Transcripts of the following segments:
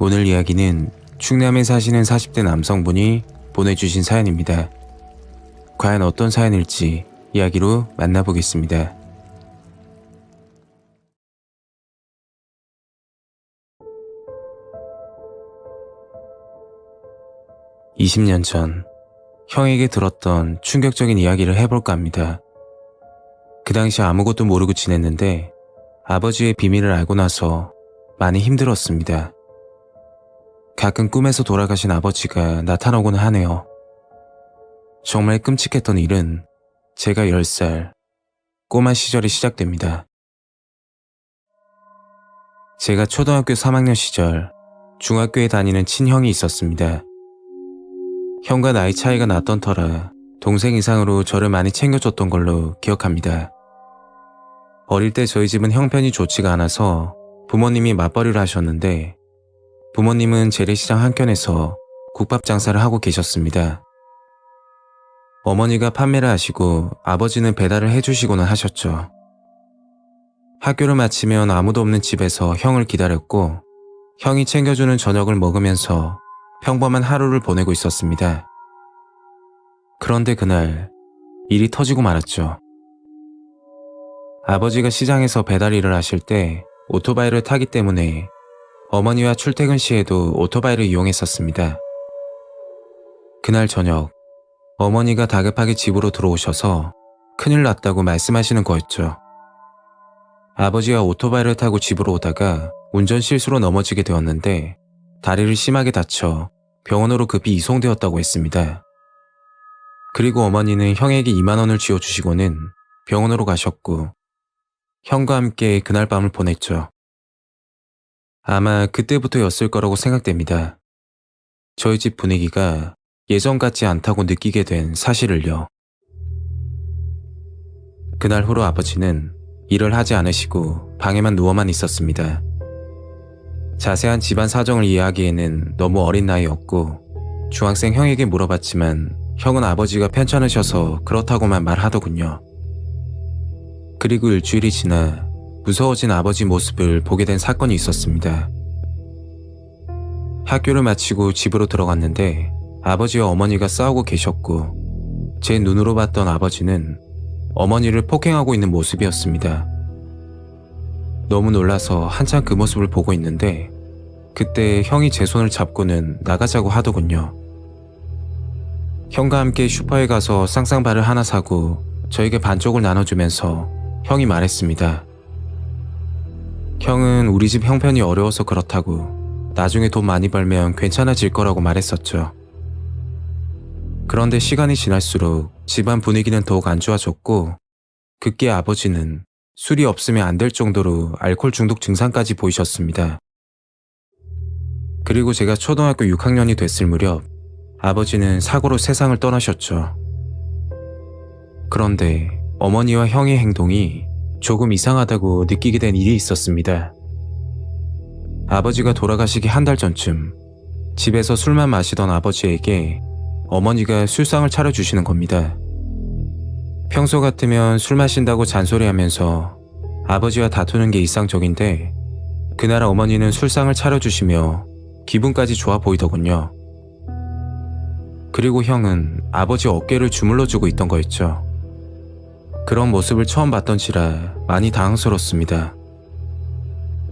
오늘 이야기는 충남에 사시는 40대 남성분이 보내주신 사연입니다. 과연 어떤 사연일지 이야기로 만나보겠습니다. 20년 전 형에게 들었던 충격적인 이야기를 해볼까 합니다. 그 당시 아무것도 모르고 지냈는데 아버지의 비밀을 알고 나서 많이 힘들었습니다. 가끔 꿈에서 돌아가신 아버지가 나타나곤 하네요. 정말 끔찍했던 일은 제가 10살 꼬마 시절이 시작됩니다. 제가 초등학교 3학년 시절 중학교에 다니는 친형이 있었습니다. 형과 나이 차이가 났던 터라 동생 이상으로 저를 많이 챙겨줬던 걸로 기억합니다. 어릴 때 저희 집은 형편이 좋지가 않아서 부모님이 맞벌이를 하셨는데 부모님은 재래시장 한켠에서 국밥 장사를 하고 계셨습니다. 어머니가 판매를 하시고 아버지는 배달을 해주시고는 하셨죠. 학교를 마치면 아무도 없는 집에서 형을 기다렸고 형이 챙겨주는 저녁을 먹으면서 평범한 하루를 보내고 있었습니다. 그런데 그날 일이 터지고 말았죠. 아버지가 시장에서 배달 일을 하실 때 오토바이를 타기 때문에 어머니와 출퇴근 시에도 오토바이를 이용했었습니다. 그날 저녁 어머니가 다급하게 집으로 들어오셔서 큰일 났다고 말씀하시는 거였죠. 아버지가 오토바이를 타고 집으로 오다가 운전 실수로 넘어지게 되었는데 다리를 심하게 다쳐 병원으로 급히 이송되었다고 했습니다. 그리고 어머니는 형에게 2만 원을 쥐어주시고는 병원으로 가셨고 형과 함께 그날 밤을 보냈죠. 아마 그때부터였을 거라고 생각됩니다. 저희 집 분위기가 예전 같지 않다고 느끼게 된 사실을요. 그날 후로 아버지는 일을 하지 않으시고 방에만 누워만 있었습니다. 자세한 집안 사정을 이해하기에는 너무 어린 나이였고 중학생 형에게 물어봤지만 형은 아버지가 편찮으셔서 그렇다고만 말하더군요. 그리고 일주일이 지나 무서워진 아버지 모습을 보게 된 사건이 있었습니다. 학교를 마치고 집으로 들어갔는데 아버지와 어머니가 싸우고 계셨고 제 눈으로 봤던 아버지는 어머니를 폭행하고 있는 모습이었습니다. 너무 놀라서 한참 그 모습을 보고 있는데 그때 형이 제 손을 잡고는 나가자고 하더군요. 형과 함께 슈퍼에 가서 쌍쌍발을 하나 사고 저에게 반쪽을 나눠주면서 형이 말했습니다. 형은 우리 집 형편이 어려워서 그렇다고 나중에 돈 많이 벌면 괜찮아질 거라고 말했었죠. 그런데 시간이 지날수록 집안 분위기는 더욱 안 좋아졌고 급기야 아버지는 술이 없으면 안 될 정도로 알코올 중독 증상까지 보이셨습니다. 그리고 제가 초등학교 6학년이 됐을 무렵 아버지는 사고로 세상을 떠나셨죠. 그런데 어머니와 형의 행동이 조금 이상하다고 느끼게 된 일이 있었습니다. 아버지가 돌아가시기 한 달 전쯤 집에서 술만 마시던 아버지에게 어머니가 술상을 차려주시는 겁니다. 평소 같으면 술 마신다고 잔소리하면서 아버지와 다투는 게 일상적인데 그날 어머니는 술상을 차려주시며 기분까지 좋아 보이더군요. 그리고 형은 아버지 어깨를 주물러주고 있던 거였죠. 그런 모습을 처음 봤던지라 많이 당황스럽습니다.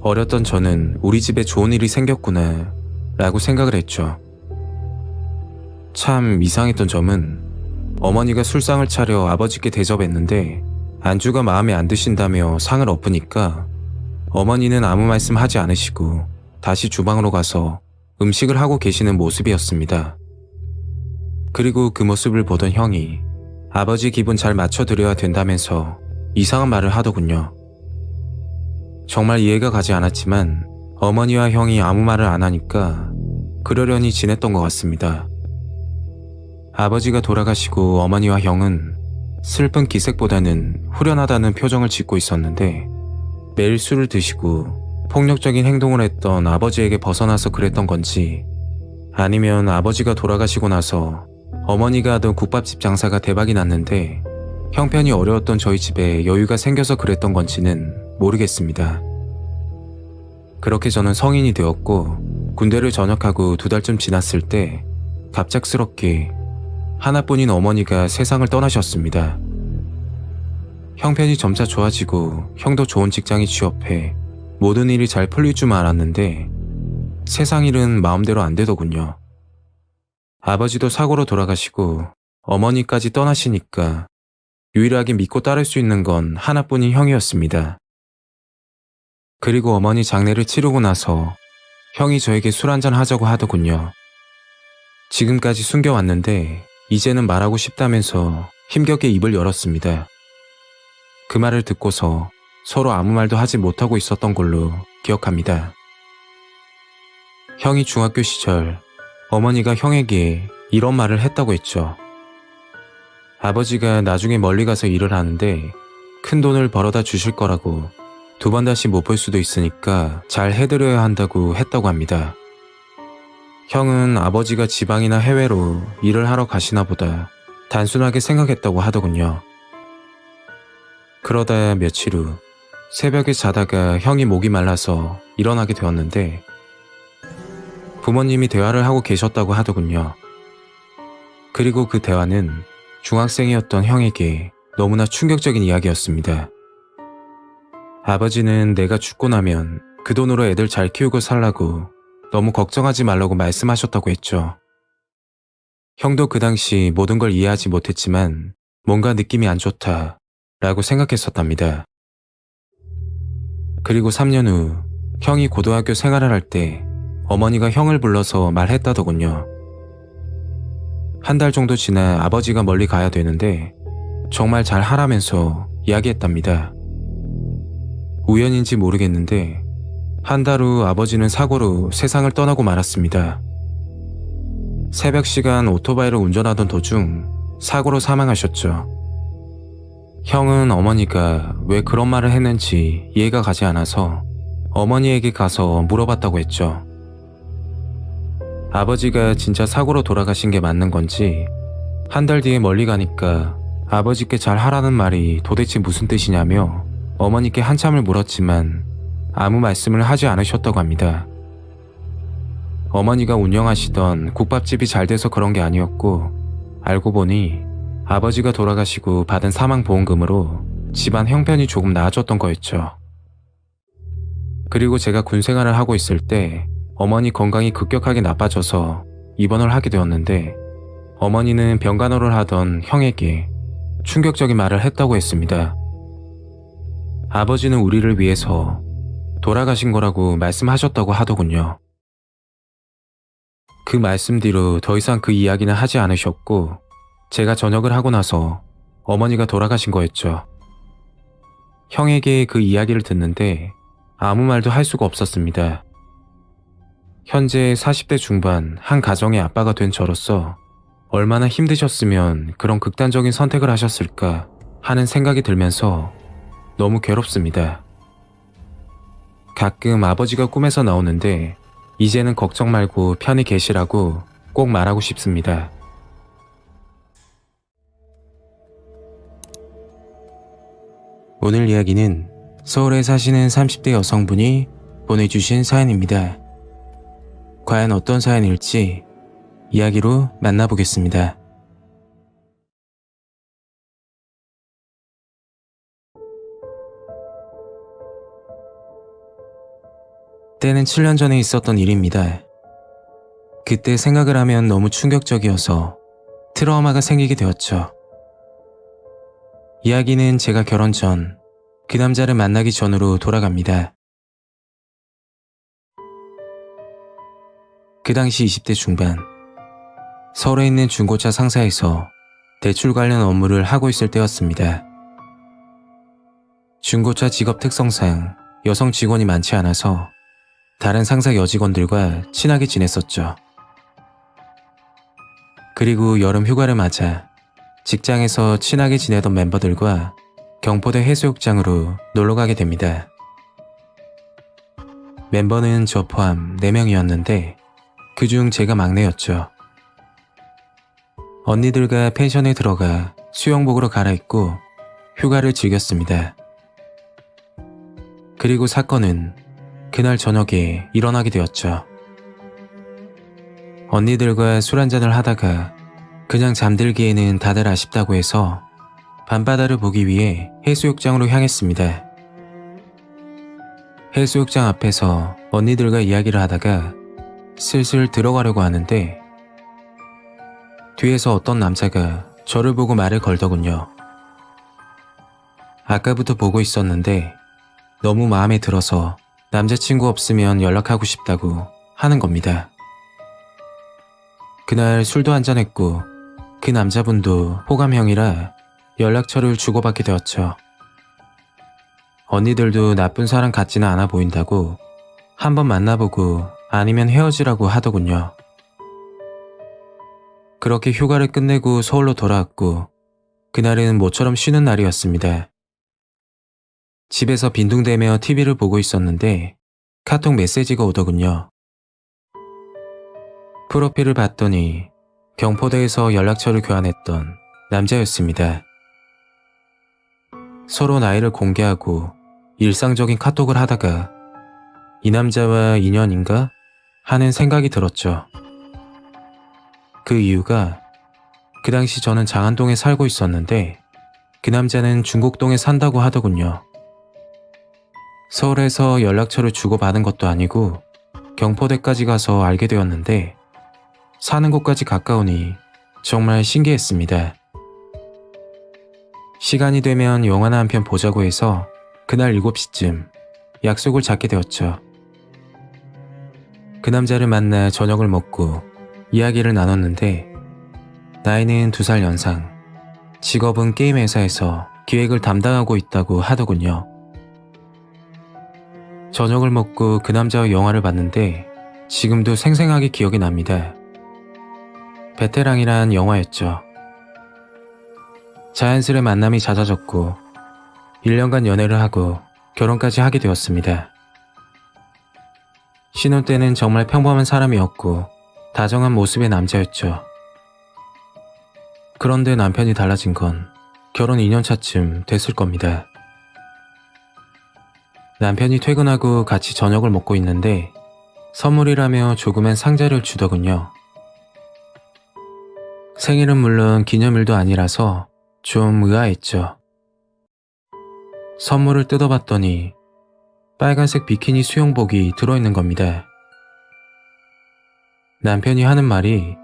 어렸던 저는 우리 집에 좋은 일이 생겼구나 라고 생각을 했죠. 참 이상했던 점은 어머니가 술상을 차려 아버지께 대접했는데 안주가 마음에 안 드신다며 상을 엎으니까 어머니는 아무 말씀 하지 않으시고 다시 주방으로 가서 음식을 하고 계시는 모습이었습니다. 그리고 그 모습을 보던 형이 아버지 기분 잘 맞춰드려야 된다면서 이상한 말을 하더군요. 정말 이해가 가지 않았지만 어머니와 형이 아무 말을 안 하니까 그러려니 지냈던 것 같습니다. 아버지가 돌아가시고 어머니와 형은 슬픈 기색보다는 후련하다는 표정을 짓고 있었는데 매일 술을 드시고 폭력적인 행동을 했던 아버지에게 벗어나서 그랬던 건지 아니면 아버지가 돌아가시고 나서 어머니가 하던 국밥집 장사가 대박이 났는데 형편이 어려웠던 저희 집에 여유가 생겨서 그랬던 건지는 모르겠습니다. 그렇게 저는 성인이 되었고 군대를 전역하고 2달쯤 지났을 때 갑작스럽게 하나뿐인 어머니가 세상을 떠나셨습니다. 형편이 점차 좋아지고 형도 좋은 직장에 취업해 모든 일이 잘 풀릴 줄 알았는데 세상 일은 마음대로 안 되더군요. 아버지도 사고로 돌아가시고 어머니까지 떠나시니까 유일하게 믿고 따를 수 있는 건 하나뿐인 형이었습니다. 그리고 어머니 장례를 치르고 나서 형이 저에게 술 한잔 하자고 하더군요. 지금까지 숨겨왔는데 이제는 말하고 싶다면서 힘겹게 입을 열었습니다. 그 말을 듣고서 서로 아무 말도 하지 못하고 있었던 걸로 기억합니다. 형이 중학교 시절 어머니가 형에게 이런 말을 했다고 했죠. 아버지가 나중에 멀리 가서 일을 하는데 큰 돈을 벌어다 주실 거라고 2번 다시 못 볼 수도 있으니까 잘 해드려야 한다고 했다고 합니다. 형은 아버지가 지방이나 해외로 일을 하러 가시나 보다 단순하게 생각했다고 하더군요. 그러다 며칠 후 새벽에 자다가 형이 목이 말라서 일어나게 되었는데 부모님이 대화를 하고 계셨다고 하더군요. 그리고 그 대화는 중학생이었던 형에게 너무나 충격적인 이야기였습니다. 아버지는 내가 죽고 나면 그 돈으로 애들 잘 키우고 살라고 너무 걱정하지 말라고 말씀하셨다고 했죠. 형도 그 당시 모든 걸 이해하지 못했지만 뭔가 느낌이 안 좋다 라고 생각했었답니다. 그리고 3년 후 형이 고등학교 생활을 할 때 어머니가 형을 불러서 말했다더군요. 한 달 정도 지나 아버지가 멀리 가야 되는데 정말 잘 하라면서 이야기했답니다. 우연인지 모르겠는데 한 달 후 아버지는 사고로 세상을 떠나고 말았습니다. 새벽 시간 오토바이를 운전하던 도중 사고로 사망하셨죠. 형은 어머니가 왜 그런 말을 했는지 이해가 가지 않아서 어머니에게 가서 물어봤다고 했죠. 아버지가 진짜 사고로 돌아가신 게 맞는 건지 한 달 뒤에 멀리 가니까 아버지께 잘 하라는 말이 도대체 무슨 뜻이냐며 어머니께 한참을 물었지만 아무 말씀을 하지 않으셨다고 합니다. 어머니가 운영하시던 국밥집이 잘 돼서 그런 게 아니었고 알고 보니 아버지가 돌아가시고 받은 사망보험금으로 집안 형편이 조금 나아졌던 거였죠. 그리고 제가 군 생활을 하고 있을 때 어머니 건강이 급격하게 나빠져서 입원을 하게 되었는데 어머니는 병간호를 하던 형에게 충격적인 말을 했다고 했습니다. 아버지는 우리를 위해서 돌아가신 거라고 말씀하셨다고 하더군요. 그 말씀 뒤로 더 이상 그 이야기는 하지 않으셨고 제가 전역을 하고 나서 어머니가 돌아가신 거였죠. 형에게 그 이야기를 듣는데 아무 말도 할 수가 없었습니다. 현재 40대 중반 한 가정의 아빠가 된 저로서 얼마나 힘드셨으면 그런 극단적인 선택을 하셨을까 하는 생각이 들면서 너무 괴롭습니다. 가끔 아버지가 꿈에서 나오는데 이제는 걱정 말고 편히 계시라고 꼭 말하고 싶습니다. 오늘 이야기는 서울에 사시는 30대 여성분이 보내주신 사연입니다. 과연 어떤 사연일지 이야기로 만나보겠습니다. 때는 7년 전에 있었던 일입니다. 그때 생각을 하면 너무 충격적이어서 트라우마가 생기게 되었죠. 이야기는 제가 결혼 전 그 남자를 만나기 전으로 돌아갑니다. 그 당시 20대 중반, 서울에 있는 중고차 상사에서 대출 관련 업무를 하고 있을 때였습니다. 중고차 직업 특성상 여성 직원이 많지 않아서 다른 상사 여직원들과 친하게 지냈었죠. 그리고 여름 휴가를 맞아 직장에서 친하게 지내던 멤버들과 경포대 해수욕장으로 놀러가게 됩니다. 멤버는 저 포함 4명이었는데 그중 제가 막내였죠. 언니들과 펜션에 들어가 수영복으로 갈아입고 휴가를 즐겼습니다. 그리고 사건은 그날 저녁에 일어나게 되었죠. 언니들과 술 한잔을 하다가 그냥 잠들기에는 다들 아쉽다고 해서 밤바다를 보기 위해 해수욕장으로 향했습니다. 해수욕장 앞에서 언니들과 이야기를 하다가 슬슬 들어가려고 하는데 뒤에서 어떤 남자가 저를 보고 말을 걸더군요. 아까부터 보고 있었는데 너무 마음에 들어서 남자친구 없으면 연락하고 싶다고 하는 겁니다. 그날 술도 한잔했고 그 남자분도 호감형이라 연락처를 주고받게 되었죠. 언니들도 나쁜 사람 같지는 않아 보인다고 한번 만나보고 아니면 헤어지라고 하더군요. 그렇게 휴가를 끝내고 서울로 돌아왔고 그날은 모처럼 쉬는 날이었습니다. 집에서 빈둥대며 TV를 보고 있었는데 카톡 메시지가 오더군요. 프로필을 봤더니 경포대에서 연락처를 교환했던 남자였습니다. 서로 나이를 공개하고 일상적인 카톡을 하다가 이 남자와 인연인가 하는 생각이 들었죠. 그 이유가 그 당시 저는 장안동에 살고 있었는데 그 남자는 중곡동에 산다고 하더군요. 서울에서 연락처를 주고받은 것도 아니고 경포대까지 가서 알게 되었는데 사는 곳까지 가까우니 정말 신기했습니다. 시간이 되면 영화나 한 편 보자고 해서 그날 7시쯤 약속을 잡게 되었죠. 그 남자를 만나 저녁을 먹고 이야기를 나눴는데 나이는 2살 연상, 직업은 게임 회사에서 기획을 담당하고 있다고 하더군요. 저녁을 먹고 그 남자와 영화를 봤는데 지금도 생생하게 기억이 납니다. 베테랑이란 영화였죠. 자연스레 만남이 잦아졌고 1년간 연애를 하고 결혼까지 하게 되었습니다. 신혼 때는 정말 평범한 사람이었고 다정한 모습의 남자였죠. 그런데 남편이 달라진 건 결혼 2년차쯤 됐을 겁니다. 남편이 퇴근하고 같이 저녁을 먹고 있는데 선물이라며 조그만 상자를 주더군요. 생일은 물론 기념일도 아니라서 좀 의아했죠. 선물을 뜯어봤더니 빨간색 비키니 수영복이 들어있는 겁니다. 남편이 하는 말이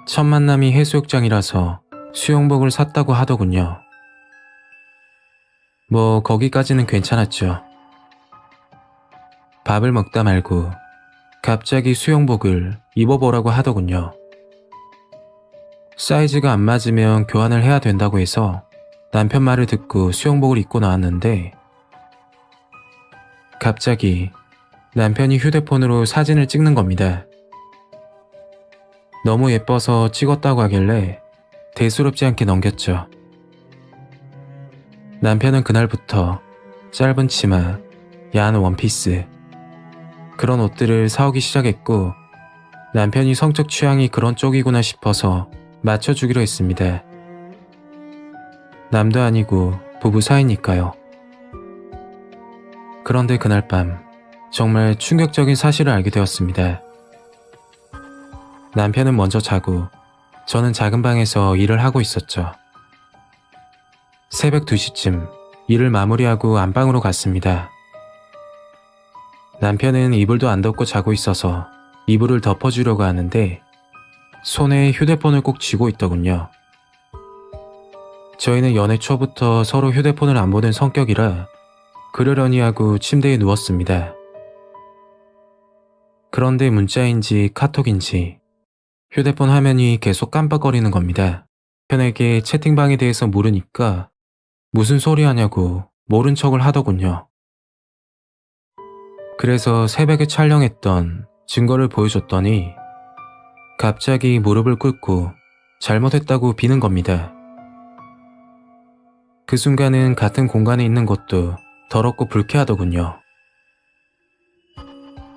첫 만남이 해수욕장이라서 수영복을 샀다고 하더군요. 뭐 거기까지는 괜찮았죠. 밥을 먹다 말고 갑자기 수영복을 입어보라고 하더군요. 사이즈가 안 맞으면 교환을 해야 된다고 해서 남편 말을 듣고 수영복을 입고 나왔는데 갑자기 남편이 휴대폰으로 사진을 찍는 겁니다. 너무 예뻐서 찍었다고 하길래 대수롭지 않게 넘겼죠. 남편은 그날부터 짧은 치마, 야한 원피스, 그런 옷들을 사오기 시작했고 남편이 성적 취향이 그런 쪽이구나 싶어서 맞춰주기로 했습니다. 남도 아니고 부부 사이니까요. 그런데 그날 밤 정말 충격적인 사실을 알게 되었습니다. 남편은 먼저 자고 저는 작은 방에서 일을 하고 있었죠. 새벽 2시쯤 일을 마무리하고 안방으로 갔습니다. 남편은 이불도 안 덮고 자고 있어서 이불을 덮어주려고 하는데 손에 휴대폰을 꼭 쥐고 있더군요. 저희는 연애 초부터 서로 휴대폰을 안 보는 성격이라 그러려니 하고 침대에 누웠습니다. 그런데 문자인지 카톡인지 휴대폰 화면이 계속 깜빡거리는 겁니다. 남편에게 채팅방에 대해서 물으니까 무슨 소리 하냐고 모른 척을 하더군요. 그래서 새벽에 촬영했던 증거를 보여줬더니 갑자기 무릎을 꿇고 잘못했다고 비는 겁니다. 그 순간은 같은 공간에 있는 것도 더럽고 불쾌하더군요.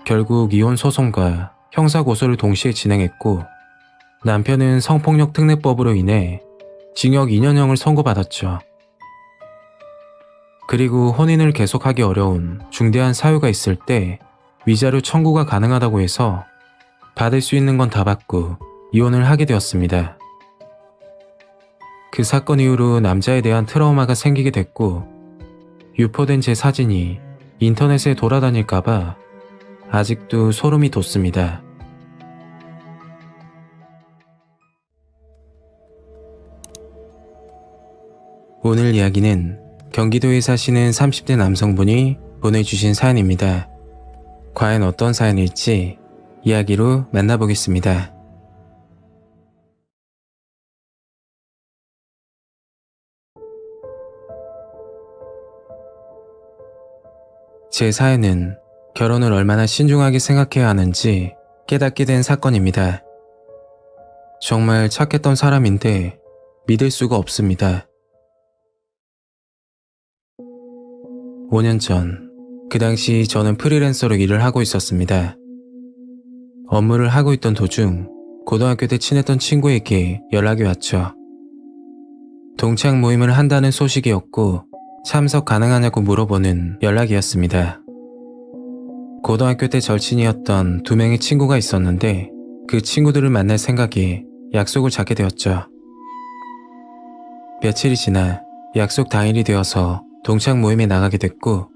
결국 이혼 소송과 형사고소를 동시에 진행했고 남편은 성폭력 특례법으로 인해 징역 2년형을 선고받았죠. 그리고 혼인을 계속하기 어려운 중대한 사유가 있을 때 위자료 청구가 가능하다고 해서 받을 수 있는 건 다 받고 이혼을 하게 되었습니다. 그 사건 이후로 남자에 대한 트라우마가 생기게 됐고 유포된 제 사진이 인터넷에 돌아다닐까봐 아직도 소름이 돋습니다. 오늘 이야기는 경기도에 사시는 30대 남성분이 보내주신 사연입니다. 과연 어떤 사연일지 이야기로 만나보겠습니다. 제 사연은 결혼을 얼마나 신중하게 생각해야 하는지 깨닫게 된 사건입니다. 정말 착했던 사람인데 믿을 수가 없습니다. 5년 전, 그 당시 저는 프리랜서로 일을 하고 있었습니다. 업무를 하고 있던 도중 고등학교 때 친했던 친구에게 연락이 왔죠. 동창 모임을 한다는 소식이었고 참석 가능하냐고 물어보는 연락이었습니다. 고등학교 때 절친이었던 2명의 친구가 있었는데 그 친구들을 만날 생각에 약속을 잡게 되었죠. 며칠이 지나 약속 당일이 되어서 동창 모임에 나가게 됐고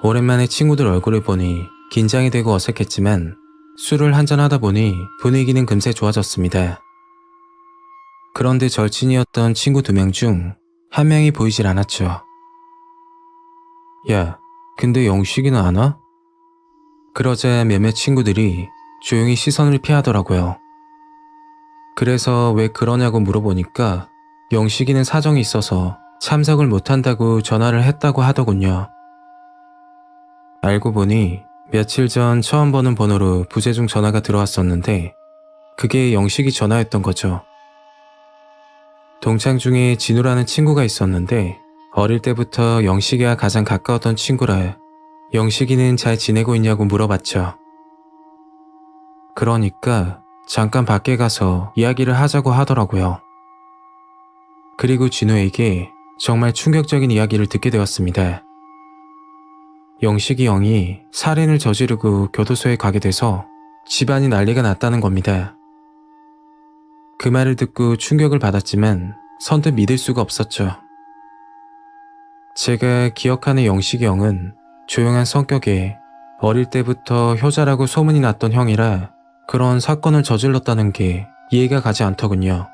오랜만에 친구들 얼굴을 보니 긴장이 되고 어색했지만 술을 한잔 하다 보니 분위기는 금세 좋아졌습니다. 그런데 절친이었던 친구 2명 중 한 명이 보이질 않았죠. 야, 근데 영식이는 안 와? 그러자 몇몇 친구들이 조용히 시선을 피하더라고요. 그래서 왜 그러냐고 물어보니까 영식이는 사정이 있어서 참석을 못한다고 전화를 했다고 하더군요. 알고 보니 며칠 전 처음 보는 번호로 부재중 전화가 들어왔었는데 그게 영식이 전화였던 거죠. 동창 중에 진우라는 친구가 있었는데 어릴 때부터 영식이와 가장 가까웠던 친구라 영식이는 잘 지내고 있냐고 물어봤죠. 그러니까 잠깐 밖에 가서 이야기를 하자고 하더라고요. 그리고 진우에게 정말 충격적인 이야기를 듣게 되었습니다. 영식이 형이 살인을 저지르고 교도소에 가게 돼서 집안이 난리가 났다는 겁니다. 그 말을 듣고 충격을 받았지만 선뜻 믿을 수가 없었죠. 제가 기억하는 영식이 형은 조용한 성격에 어릴 때부터 효자라고 소문이 났던 형이라 그런 사건을 저질렀다는 게 이해가 가지 않더군요.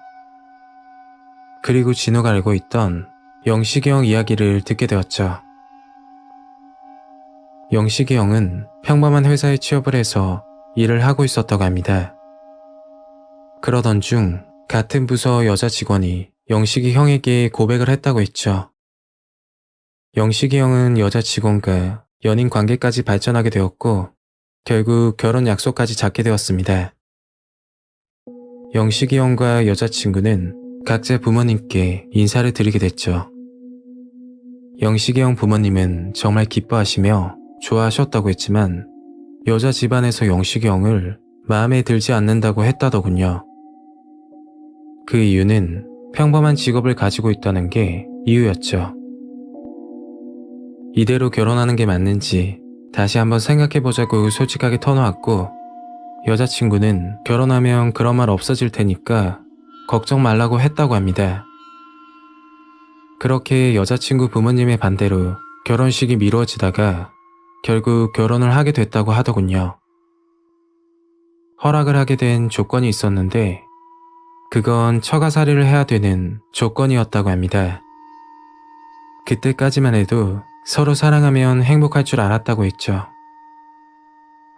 그리고 진우가 알고 있던 영식이 형 이야기를 듣게 되었죠. 영식이 형은 평범한 회사에 취업을 해서 일을 하고 있었다고 합니다. 그러던 중 같은 부서 여자 직원이 영식이 형에게 고백을 했다고 했죠. 영식이 형은 여자 직원과 연인 관계까지 발전하게 되었고 결국 결혼 약속까지 잡게 되었습니다. 영식이 형과 여자친구는 각자 부모님께 인사를 드리게 됐죠. 영식이 형 부모님은 정말 기뻐하시며 좋아하셨다고 했지만 여자 집안에서 영식이 형을 마음에 들지 않는다고 했다더군요. 그 이유는 평범한 직업을 가지고 있다는 게 이유였죠. 이대로 결혼하는 게 맞는지 다시 한번 생각해보자고 솔직하게 터놓았고 여자친구는 결혼하면 그런 말 없어질 테니까 걱정 말라고 했다고 합니다. 그렇게 여자친구 부모님의 반대로 결혼식이 미루어지다가 결국 결혼을 하게 됐다고 하더군요. 허락을 하게 된 조건이 있었는데 그건 처가살이를 해야 되는 조건이었다고 합니다. 그때까지만 해도 서로 사랑하면 행복할 줄 알았다고 했죠.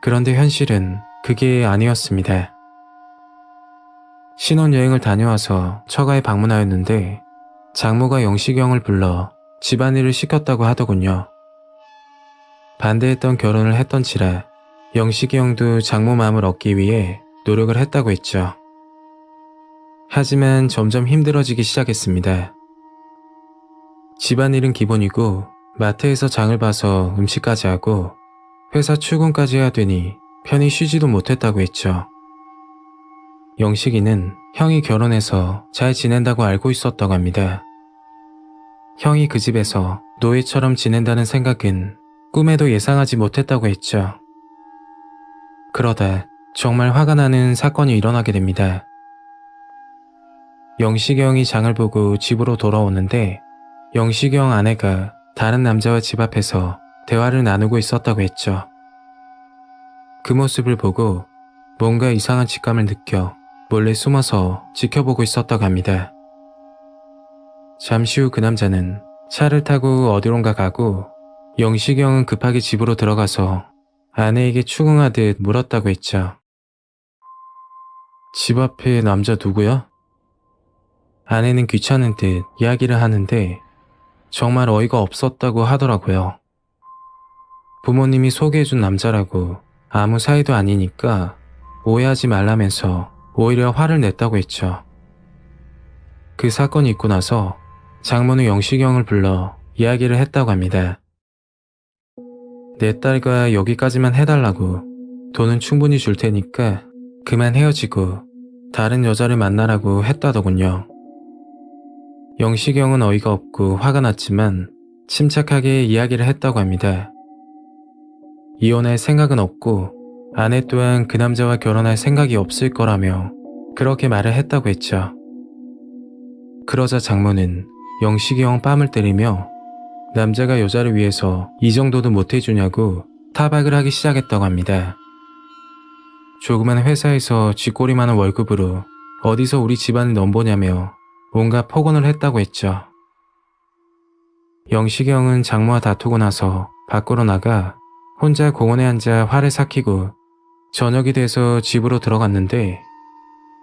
그런데 현실은 그게 아니었습니다. 신혼여행을 다녀와서 처가에 방문하였는데 장모가 영식이 형을 불러 집안일을 시켰다고 하더군요. 반대했던 결혼을 했던지라 영식이 형도 장모 마음을 얻기 위해 노력을 했다고 했죠. 하지만 점점 힘들어지기 시작했습니다. 집안일은 기본이고 마트에서 장을 봐서 음식까지 하고 회사 출근까지 해야 되니 편히 쉬지도 못했다고 했죠. 영식이는 형이 결혼해서 잘 지낸다고 알고 있었다고 합니다. 형이 그 집에서 노예처럼 지낸다는 생각은 꿈에도 예상하지 못했다고 했죠. 그러다 정말 화가 나는 사건이 일어나게 됩니다. 영식이 형이 장을 보고 집으로 돌아오는데 영식이 형 아내가 다른 남자와 집 앞에서 대화를 나누고 있었다고 했죠. 그 모습을 보고 뭔가 이상한 직감을 느껴 몰래 숨어서 지켜보고 있었다고 합니다. 잠시 후 그 남자는 차를 타고 어디론가 가고 영식이 형은 급하게 집으로 들어가서 아내에게 추궁하듯 물었다고 했죠. 집 앞에 남자 누구야? 아내는 귀찮은 듯 이야기를 하는데 정말 어이가 없었다고 하더라고요. 부모님이 소개해준 남자라고 아무 사이도 아니니까 오해하지 말라면서 오히려 화를 냈다고 했죠. 그 사건이 있고 나서 장모는 영식이 형을 불러 이야기를 했다고 합니다. 내 딸과 여기까지만 해달라고 돈은 충분히 줄 테니까 그만 헤어지고 다른 여자를 만나라고 했다더군요. 영식이 형은 어이가 없고 화가 났지만 침착하게 이야기를 했다고 합니다. 이혼할 생각은 없고 아내 또한 그 남자와 결혼할 생각이 없을 거라며 그렇게 말을 했다고 했죠. 그러자 장모는 영식이 형 뺨을 때리며 남자가 여자를 위해서 이 정도도 못해주냐고 타박을 하기 시작했다고 합니다. 조그만 회사에서 쥐꼬리 많은 월급으로 어디서 우리 집안을 넘보냐며 온갖 폭언을 했다고 했죠. 영식이 형은 장모와 다투고 나서 밖으로 나가 혼자 공원에 앉아 화를 삭히고 저녁이 돼서 집으로 들어갔는데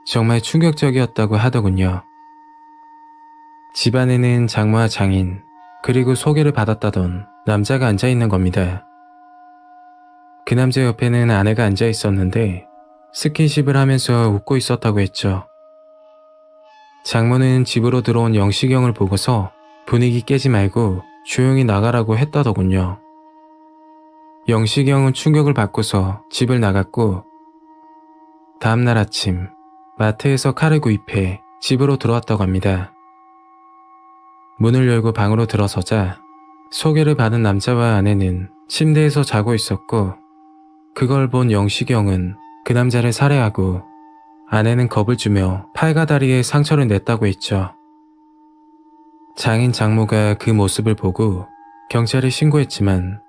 정말 충격적이었다고 하더군요. 집안에는 장모와 장인 그리고 소개를 받았다던 남자가 앉아있는 겁니다. 그 남자 옆에는 아내가 앉아있었는데 스킨십을 하면서 웃고 있었다고 했죠. 장모는 집으로 들어온 영식이 형을 보고서 분위기 깨지 말고 조용히 나가라고 했다더군요. 영식이 형은 충격을 받고서 집을 나갔고 다음날 아침 마트에서 칼을 구입해 집으로 들어왔다고 합니다. 문을 열고 방으로 들어서자 소개를 받은 남자와 아내는 침대에서 자고 있었고 그걸 본 영식이 형은 그 남자를 살해하고 아내는 겁을 주며 팔과 다리에 상처를 냈다고 했죠. 장인 장모가 그 모습을 보고 경찰에 신고했지만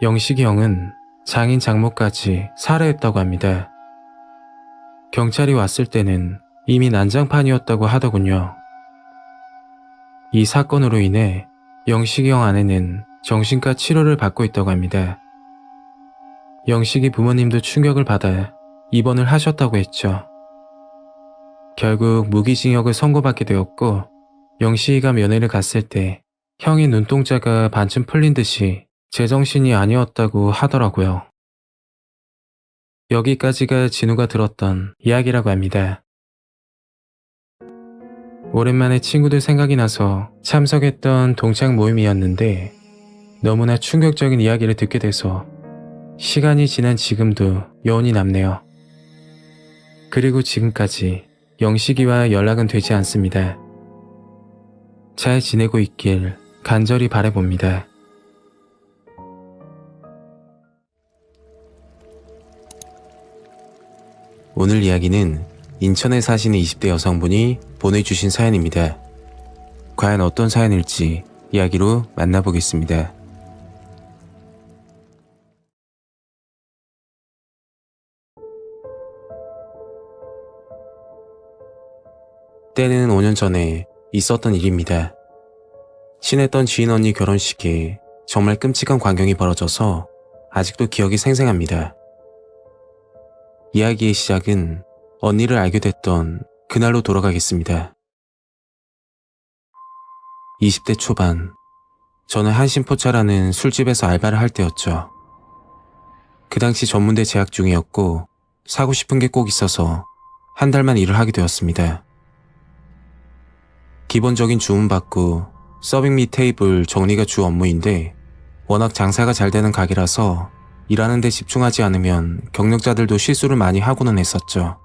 영식이 형은 장인 장모까지 살해했다고 합니다. 경찰이 왔을 때는 이미 난장판이었다고 하더군요. 이 사건으로 인해 영식이 형 아내는 정신과 치료를 받고 있다고 합니다. 영식이 부모님도 충격을 받아 입원을 하셨다고 했죠. 결국 무기징역을 선고받게 되었고 영식이가 면회를 갔을 때 형의 눈동자가 반쯤 풀린 듯이 제정신이 아니었다고 하더라고요. 여기까지가 진우가 들었던 이야기라고 합니다. 오랜만에 친구들 생각이 나서 참석했던 동창 모임이었는데 너무나 충격적인 이야기를 듣게 돼서 시간이 지난 지금도 여운이 남네요. 그리고 지금까지 영식이와 연락은 되지 않습니다. 잘 지내고 있길 간절히 바라봅니다. 오늘 이야기는 인천에 사시는 20대 여성분이 보내주신 사연입니다. 과연 어떤 사연일지 이야기로 만나보겠습니다. 때는 5년 전에 있었던 일입니다. 친했던 지인 언니 결혼식에 정말 끔찍한 광경이 벌어져서 아직도 기억이 생생합니다. 이야기의 시작은 언니를 알게 됐던 그날로 돌아가겠습니다. 20대 초반, 저는 한신포차라는 술집에서 알바를 할 때였죠. 그 당시 전문대 재학 중이었고 사고 싶은 게 꼭 있어서 한 달만 일을 하게 되었습니다. 기본적인 주문 받고 서빙 및 테이블 정리가 주 업무인데 워낙 장사가 잘 되는 가게라서 일하는 데 집중하지 않으면 경력자들도 실수를 많이 하고는 했었죠.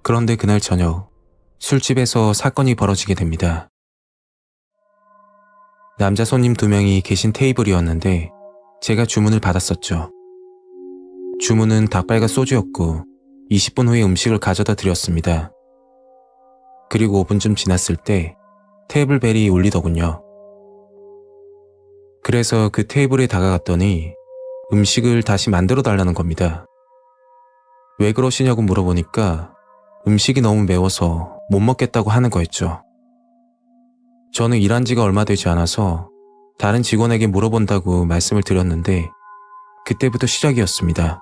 그런데 그날 저녁 술집에서 사건이 벌어지게 됩니다. 남자 손님 2명이 계신 테이블이었는데 제가 주문을 받았었죠. 주문은 닭발과 소주였고 20분 후에 음식을 가져다 드렸습니다. 그리고 5분쯤 지났을 때 테이블 벨이 울리더군요. 그래서 그 테이블에 다가갔더니 음식을 다시 만들어 달라는 겁니다. 왜 그러시냐고 물어보니까 음식이 너무 매워서 못 먹겠다고 하는 거였죠. 저는 일한 지가 얼마 되지 않아서 다른 직원에게 물어본다고 말씀을 드렸는데 그때부터 시작이었습니다.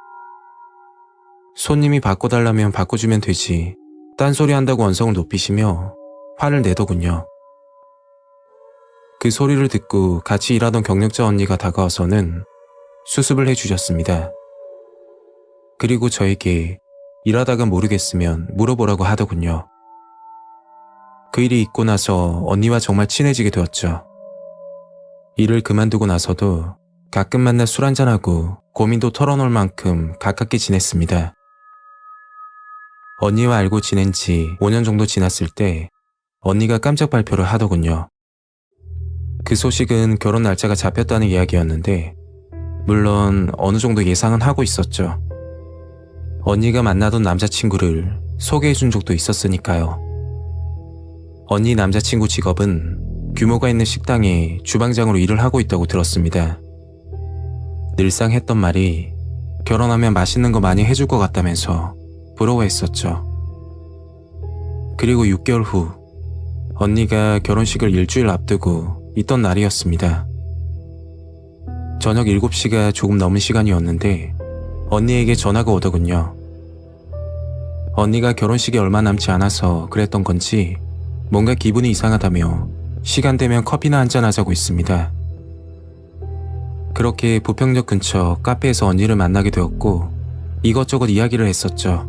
손님이 바꿔달라면 바꿔주면 되지 딴소리 한다고 언성을 높이시며 화를 내더군요. 그 소리를 듣고 같이 일하던 경력자 언니가 다가와서는 수습을 해주셨습니다. 그리고 저에게 일하다가 모르겠으면 물어보라고 하더군요. 그 일이 있고 나서 언니와 정말 친해지게 되었죠. 일을 그만두고 나서도 가끔 만나 술 한잔하고 고민도 털어놓을 만큼 가깝게 지냈습니다. 언니와 알고 지낸 지 5년 정도 지났을 때 언니가 깜짝 발표를 하더군요. 그 소식은 결혼 날짜가 잡혔다는 이야기였는데 물론 어느 정도 예상은 하고 있었죠. 언니가 만나던 남자친구를 소개해준 적도 있었으니까요. 언니 남자친구 직업은 규모가 있는 식당에 주방장으로 일을 하고 있다고 들었습니다. 늘상 했던 말이 결혼하면 맛있는 거 많이 해줄 것 같다면서 부러워했었죠. 그리고 6개월 후 언니가 결혼식을 일주일 앞두고 있던 날이었습니다. 저녁 7시가 조금 넘은 시간이었는데 언니에게 전화가 오더군요. 언니가 결혼식이 얼마 남지 않아서 그랬던 건지 뭔가 기분이 이상하다며 시간 되면 커피나 한잔 하자고 했습니다. 그렇게 부평역 근처 카페에서 언니를 만나게 되었고 이것저것 이야기를 했었죠.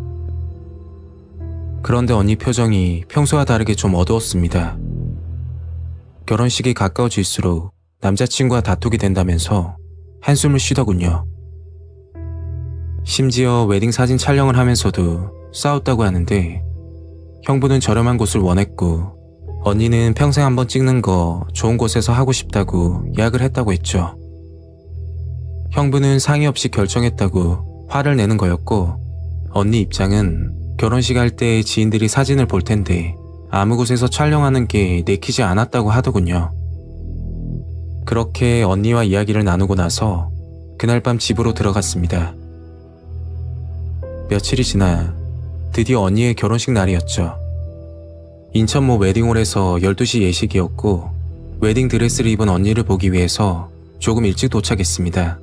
그런데 언니 표정이 평소와 다르게 좀 어두웠습니다. 결혼식이 가까워질수록 남자친구와 다투게 된다면서 한숨을 쉬더군요. 심지어 웨딩 사진 촬영을 하면서도 싸웠다고 하는데 형부는 저렴한 곳을 원했고 언니는 평생 한번 찍는 거 좋은 곳에서 하고 싶다고 예약을 했다고 했죠. 형부는 상의 없이 결정했다고 화를 내는 거였고 언니 입장은 결혼식 할 때 지인들이 사진을 볼 텐데 아무 곳에서 촬영하는 게 내키지 않았다고 하더군요. 그렇게 언니와 이야기를 나누고 나서 그날 밤 집으로 들어갔습니다. 며칠이 지나 드디어 언니의 결혼식 날이었죠. 인천 모 웨딩홀에서 12시 예식이었고 웨딩 드레스를 입은 언니를 보기 위해서 조금 일찍 도착했습니다.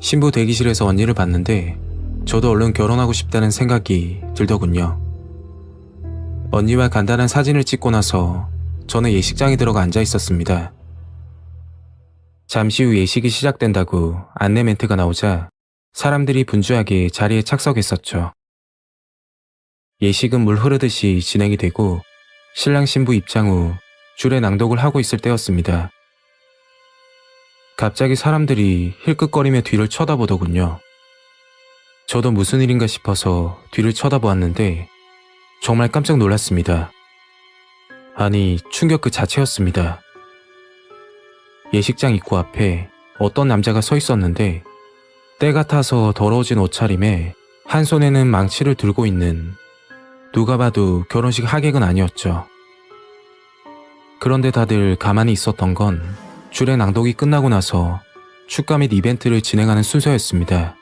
신부 대기실에서 언니를 봤는데 저도 얼른 결혼하고 싶다는 생각이 들더군요. 언니와 간단한 사진을 찍고 나서 저는 예식장에 들어가 앉아 있었습니다. 잠시 후 예식이 시작된다고 안내 멘트가 나오자 사람들이 분주하게 자리에 착석했었죠. 예식은 물 흐르듯이 진행이 되고 신랑 신부 입장 후 줄에 낭독을 하고 있을 때였습니다. 갑자기 사람들이 힐끗거리며 뒤를 쳐다보더군요. 저도 무슨 일인가 싶어서 뒤를 쳐다보았는데 정말 깜짝 놀랐습니다. 아니, 충격 그 자체였습니다. 예식장 입구 앞에 어떤 남자가 서 있었는데 때가 타서 더러워진 옷차림에 한 손에는 망치를 들고 있는 누가 봐도 결혼식 하객은 아니었죠. 그런데 다들 가만히 있었던 건 줄의 낭독이 끝나고 나서 축가 및 이벤트를 진행하는 순서였습니다.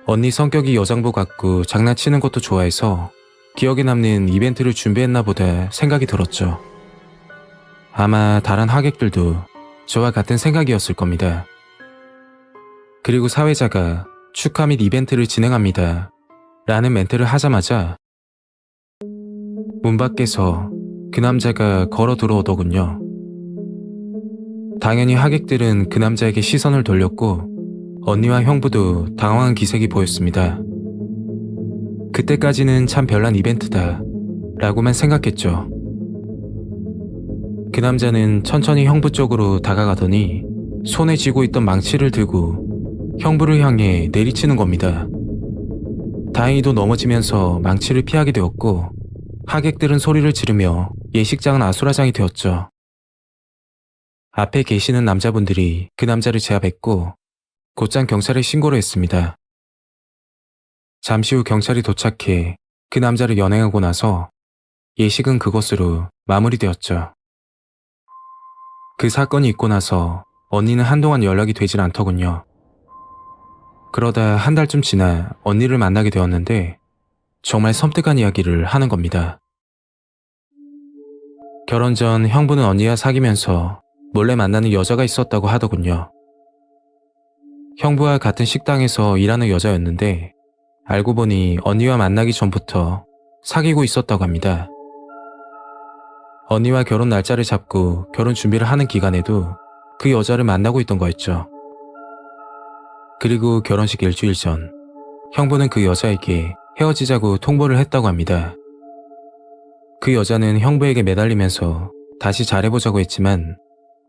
언니 성격이 여장부 같고 장난치는 것도 좋아해서 기억에 남는 이벤트를 준비했나 보다 생각이 들었죠. 아마 다른 하객들도 저와 같은 생각이었을 겁니다. 그리고 사회자가 축하 및 이벤트를 진행합니다 라는 멘트를 하자마자 문 밖에서 그 남자가 걸어 들어오더군요. 당연히 하객들은 그 남자에게 시선을 돌렸고 언니와 형부도 당황한 기색이 보였습니다. 그때까지는 참 별난 이벤트다 라고만 생각했죠. 그 남자는 천천히 형부 쪽으로 다가가더니 손에 쥐고 있던 망치를 들고 형부를 향해 내리치는 겁니다. 다행히도 넘어지면서 망치를 피하게 되었고 하객들은 소리를 지르며 예식장은 아수라장이 되었죠. 앞에 계시는 남자분들이 그 남자를 제압했고 곧장 경찰에 신고를 했습니다. 잠시 후 경찰이 도착해 그 남자를 연행하고 나서 예식은 그것으로 마무리되었죠. 그 사건이 있고 나서 언니는 한동안 연락이 되질 않더군요. 그러다 한 달쯤 지나 언니를 만나게 되었는데 정말 섬뜩한 이야기를 하는 겁니다. 결혼 전 형부는 언니와 사귀면서 몰래 만나는 여자가 있었다고 하더군요. 형부와 같은 식당에서 일하는 여자였는데 알고 보니 언니와 만나기 전부터 사귀고 있었다고 합니다. 언니와 결혼 날짜를 잡고 결혼 준비를 하는 기간에도 그 여자를 만나고 있던 거였죠. 그리고 결혼식 일주일 전 형부는 그 여자에게 헤어지자고 통보를 했다고 합니다. 그 여자는 형부에게 매달리면서 다시 잘해보자고 했지만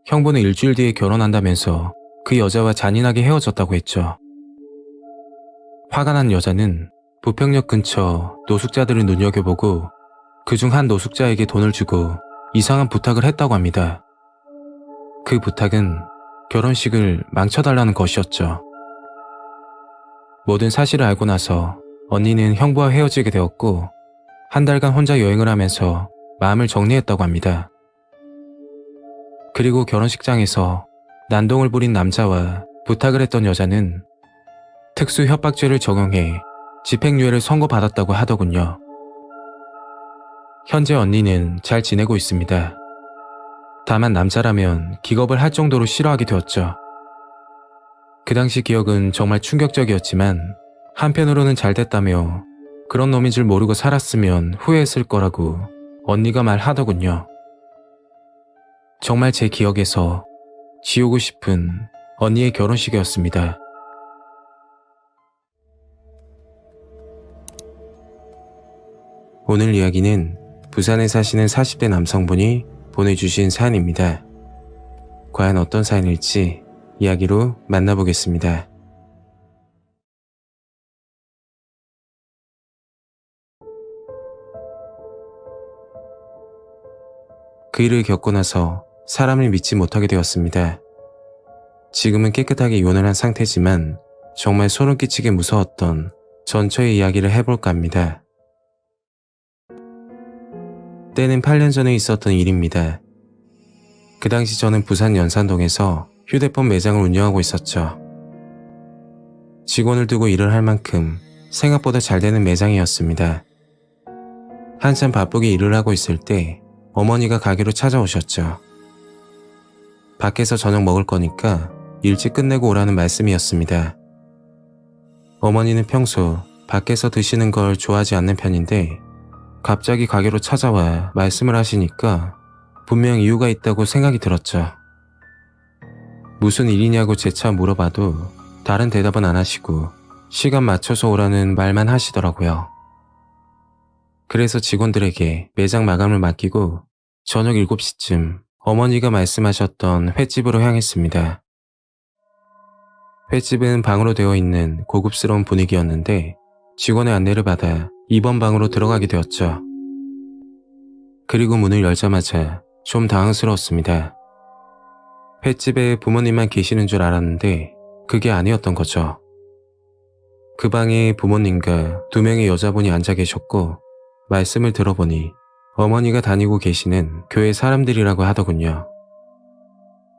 형부는 일주일 뒤에 결혼한다면서 그 여자와 잔인하게 헤어졌다고 했죠. 화가 난 여자는 부평역 근처 노숙자들을 눈여겨보고 그중 한 노숙자에게 돈을 주고 이상한 부탁을 했다고 합니다. 그 부탁은 결혼식을 망쳐달라는 것이었죠. 모든 사실을 알고 나서 언니는 형부와 헤어지게 되었고 한 달간 혼자 여행을 하면서 마음을 정리했다고 합니다. 그리고 결혼식장에서 난동을 부린 남자와 부탁을 했던 여자는 특수 협박죄를 적용해 집행유예를 선고받았다고 하더군요. 현재 언니는 잘 지내고 있습니다. 다만 남자라면 기겁을 할 정도로 싫어하게 되었죠. 그 당시 기억은 정말 충격적이었지만 한편으로는 잘 됐다며 그런 놈인 줄 모르고 살았으면 후회했을 거라고 언니가 말하더군요. 정말 제 기억에서 지우고 싶은 언니의 결혼식이었습니다. 오늘 이야기는 부산에 사시는 40대 남성분이 보내주신 사연입니다. 과연 어떤 사연일지 이야기로 만나보겠습니다. 그 일을 겪고 나서 사람을 믿지 못하게 되었습니다. 지금은 깨끗하게 이혼을 한 상태지만 정말 소름 끼치게 무서웠던 전처의 이야기를 해볼까 합니다. 때는 8년 전에 있었던 일입니다. 그 당시 저는 부산 연산동에서 휴대폰 매장을 운영하고 있었죠. 직원을 두고 일을 할 만큼 생각보다 잘 되는 매장이었습니다. 한참 바쁘게 일을 하고 있을 때 어머니가 가게로 찾아오셨죠. 밖에서 저녁 먹을 거니까 일찍 끝내고 오라는 말씀이었습니다. 어머니는 평소 밖에서 드시는 걸 좋아하지 않는 편인데 갑자기 가게로 찾아와 말씀을 하시니까 분명 이유가 있다고 생각이 들었죠. 무슨 일이냐고 재차 물어봐도 다른 대답은 안 하시고 시간 맞춰서 오라는 말만 하시더라고요. 그래서 직원들에게 매장 마감을 맡기고 저녁 7시쯤 어머니가 말씀하셨던 횟집으로 향했습니다. 횟집은 방으로 되어 있는 고급스러운 분위기였는데 직원의 안내를 받아 2번 방으로 들어가게 되었죠. 그리고 문을 열자마자 좀 당황스러웠습니다. 횟집에 부모님만 계시는 줄 알았는데 그게 아니었던 거죠. 그 방에 부모님과 2명의 여자분이 앉아 계셨고 말씀을 들어보니 어머니가 다니고 계시는 교회 사람들이라고 하더군요.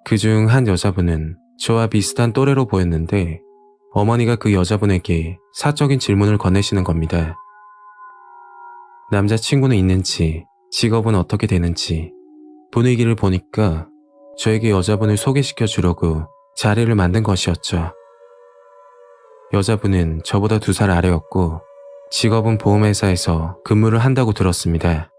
그중 한 여자분은 저와 비슷한 또래로 보였는데 어머니가 그 여자분에게 사적인 질문을 건네시는 겁니다. 남자친구는 있는지, 직업은 어떻게 되는지, 분위기를 보니까 저에게 여자분을 소개시켜 주려고 자리를 만든 것이었죠. 여자분은 저보다 2살 아래였고 직업은 보험회사에서 근무를 한다고 들었습니다.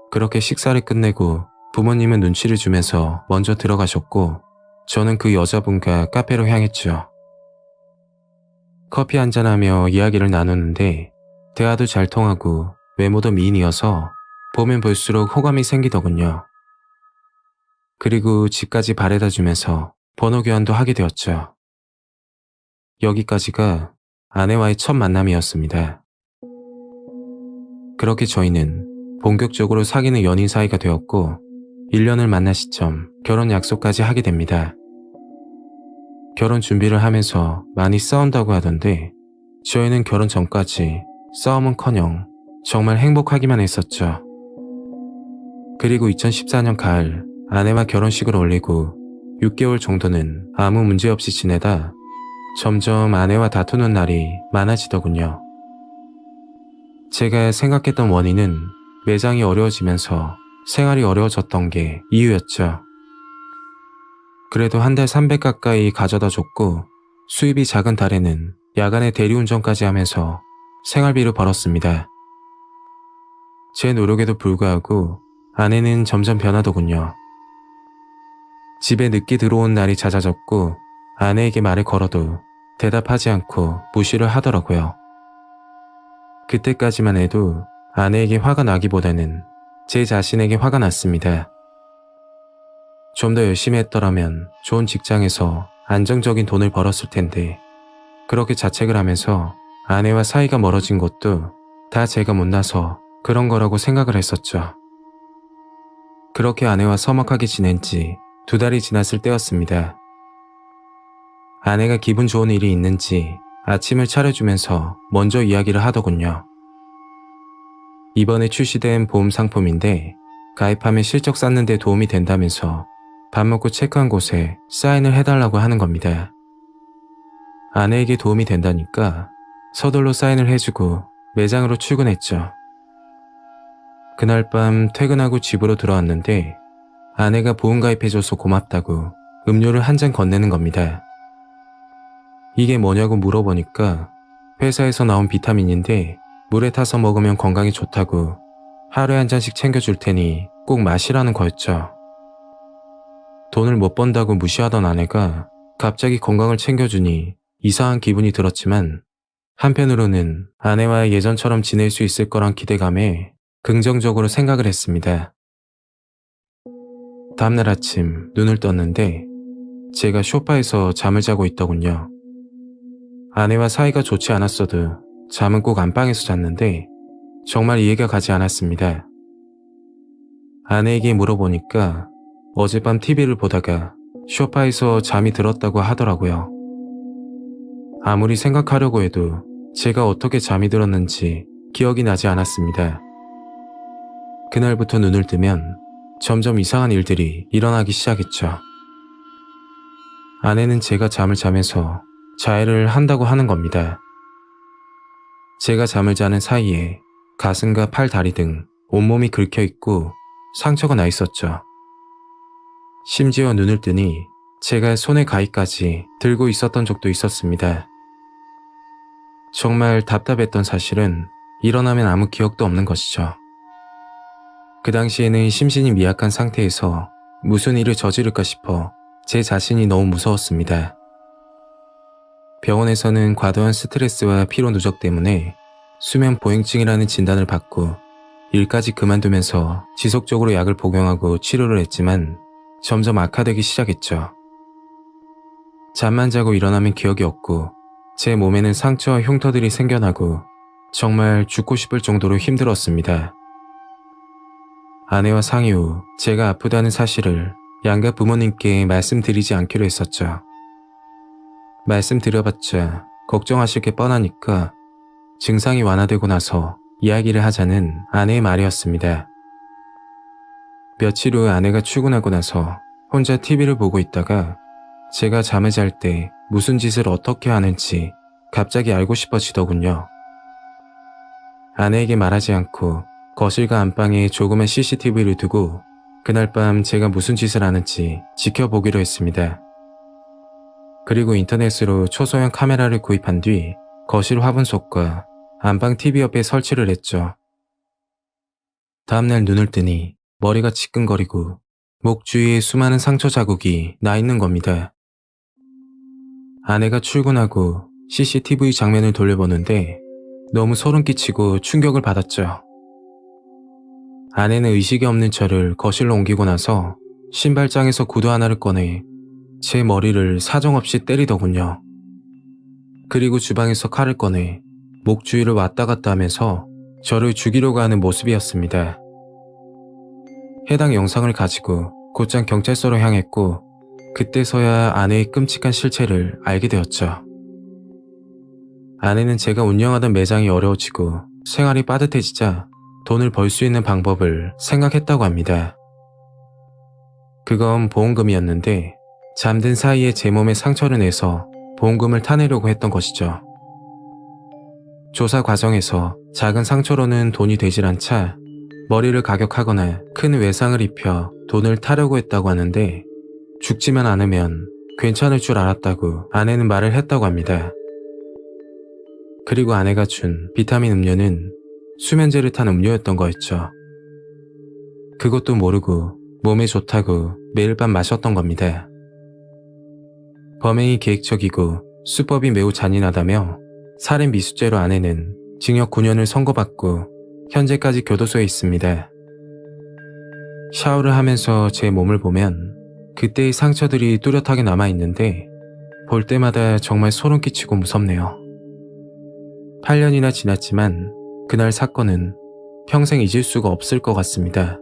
그렇게 식사를 끝내고 부모님은 눈치를 주면서 먼저 들어가셨고 저는 그 여자분과 카페로 향했죠. 커피 한잔하며 이야기를 나누는데 대화도 잘 통하고 외모도 미인이어서 보면 볼수록 호감이 생기더군요. 그리고 집까지 바래다 주면서 번호 교환도 하게 되었죠. 여기까지가 아내와의 첫 만남이었습니다. 그렇게 저희는 본격적으로 사귀는 연인 사이가 되었고 1년을 만난 시점 결혼 약속까지 하게 됩니다. 결혼 준비를 하면서 많이 싸운다고 하던데 저희는 결혼 전까지 싸움은커녕 정말 행복하기만 했었죠. 그리고 2014년 가을 아내와 결혼식을 올리고 6개월 정도는 아무 문제 없이 지내다 점점 아내와 다투는 날이 많아지더군요. 제가 생각했던 원인은 매장이 어려워지면서 생활이 어려워졌던 게 이유였죠. 그래도 한 달 300 가까이 가져다 줬고 수입이 작은 달에는 야간에 대리운전까지 하면서 생활비를 벌었습니다. 제 노력에도 불구하고 아내는 점점 변하더군요. 집에 늦게 들어온 날이 잦아졌고 아내에게 말을 걸어도 대답하지 않고 무시를 하더라고요. 그때까지만 해도 아내에게 화가 나기보다는 제 자신에게 화가 났습니다. 좀 더 열심히 했더라면 좋은 직장에서 안정적인 돈을 벌었을 텐데 그렇게 자책을 하면서 아내와 사이가 멀어진 것도 다 제가 못나서 그런 거라고 생각을 했었죠. 그렇게 아내와 서먹하게 지낸 지 2달이 지났을 때였습니다. 아내가 기분 좋은 일이 있는지 아침을 차려주면서 먼저 이야기를 하더군요. 이번에 출시된 보험 상품인데 가입하면 실적 쌓는 데 도움이 된다면서 밥 먹고 체크한 곳에 사인을 해달라고 하는 겁니다. 아내에게 도움이 된다니까 서둘러 사인을 해주고 매장으로 출근했죠. 그날 밤 퇴근하고 집으로 들어왔는데 아내가 보험 가입해줘서 고맙다고 음료를 한 잔 건네는 겁니다. 이게 뭐냐고 물어보니까 회사에서 나온 비타민인데 물에 타서 먹으면 건강에 좋다고 하루에 한 잔씩 챙겨줄 테니 꼭 마시라는 거였죠. 돈을 못 번다고 무시하던 아내가 갑자기 건강을 챙겨주니 이상한 기분이 들었지만 한편으로는 아내와 예전처럼 지낼 수 있을 거란 기대감에 긍정적으로 생각을 했습니다. 다음날 아침 눈을 떴는데 제가 소파에서 잠을 자고 있더군요. 아내와 사이가 좋지 않았어도 잠은 꼭 안방에서 잤는데 정말 이해가 가지 않았습니다. 아내에게 물어보니까 어젯밤 TV를 보다가 소파에서 잠이 들었다고 하더라고요. 아무리 생각하려고 해도 제가 어떻게 잠이 들었는지 기억이 나지 않았습니다. 그날부터 눈을 뜨면 점점 이상한 일들이 일어나기 시작했죠. 아내는 제가 잠을 자면서 자해를 한다고 하는 겁니다. 제가 잠을 자는 사이에 가슴과 팔, 다리 등 온몸이 긁혀 있고 상처가 나 있었죠. 심지어 눈을 뜨니 제가 손에 가위까지 들고 있었던 적도 있었습니다. 정말 답답했던 사실은 일어나면 아무 기억도 없는 것이죠. 그 당시에는 심신이 미약한 상태에서 무슨 일을 저지를까 싶어 제 자신이 너무 무서웠습니다. 병원에서는 과도한 스트레스와 피로 누적 때문에 수면 보행증이라는 진단을 받고 일까지 그만두면서 지속적으로 약을 복용하고 치료를 했지만 점점 악화되기 시작했죠. 잠만 자고 일어나면 기억이 없고 제 몸에는 상처와 흉터들이 생겨나고 정말 죽고 싶을 정도로 힘들었습니다. 아내와 상의 후 제가 아프다는 사실을 양가 부모님께 말씀드리지 않기로 했었죠. 말씀드려봤자 걱정하실 게 뻔하니까 증상이 완화되고 나서 이야기를 하자는 아내의 말이었습니다. 며칠 후 아내가 출근하고 나서 혼자 TV를 보고 있다가 제가 잠을 잘 때 무슨 짓을 어떻게 하는지 갑자기 알고 싶어지더군요. 아내에게 말하지 않고 거실과 안방에 조그만 CCTV를 두고 그날 밤 제가 무슨 짓을 하는지 지켜보기로 했습니다. 그리고 인터넷으로 초소형 카메라를 구입한 뒤 거실 화분석과 안방 TV 옆에 설치를 했죠. 다음날 눈을 뜨니 머리가 지끈거리고 목 주위에 수많은 상처 자국이 나 있는 겁니다. 아내가 출근하고 CCTV 장면을 돌려보는데 너무 소름 끼치고 충격을 받았죠. 아내는 의식이 없는 저를 거실로 옮기고 나서 신발장에서 구두 하나를 꺼내 제 머리를 사정없이 때리더군요. 그리고 주방에서 칼을 꺼내 목 주위를 왔다 갔다 하면서 저를 죽이려고 하는 모습이었습니다. 해당 영상을 가지고 곧장 경찰서로 향했고 그때서야 아내의 끔찍한 실체를 알게 되었죠. 아내는 제가 운영하던 매장이 어려워지고 생활이 빠듯해지자 돈을 벌 수 있는 방법을 생각했다고 합니다. 그건 보험금이었는데 잠든 사이에 제 몸에 상처를 내서 보험금을 타내려고 했던 것이죠. 조사 과정에서 작은 상처로는 돈이 되질 않자 머리를 가격하거나 큰 외상을 입혀 돈을 타려고 했다고 하는데 죽지만 않으면 괜찮을 줄 알았다고 아내는 말을 했다고 합니다. 그리고 아내가 준 비타민 음료는 수면제를 탄 음료였던 거였죠. 그것도 모르고 몸에 좋다고 매일 밤 마셨던 겁니다. 범행이 계획적이고 수법이 매우 잔인하다며 살인 미수죄로 아내는 징역 9년을 선고받고 현재까지 교도소에 있습니다. 샤워를 하면서 제 몸을 보면 그때의 상처들이 뚜렷하게 남아있는데 볼 때마다 정말 소름 끼치고 무섭네요. 8년이나 지났지만 그날 사건은 평생 잊을 수가 없을 것 같습니다.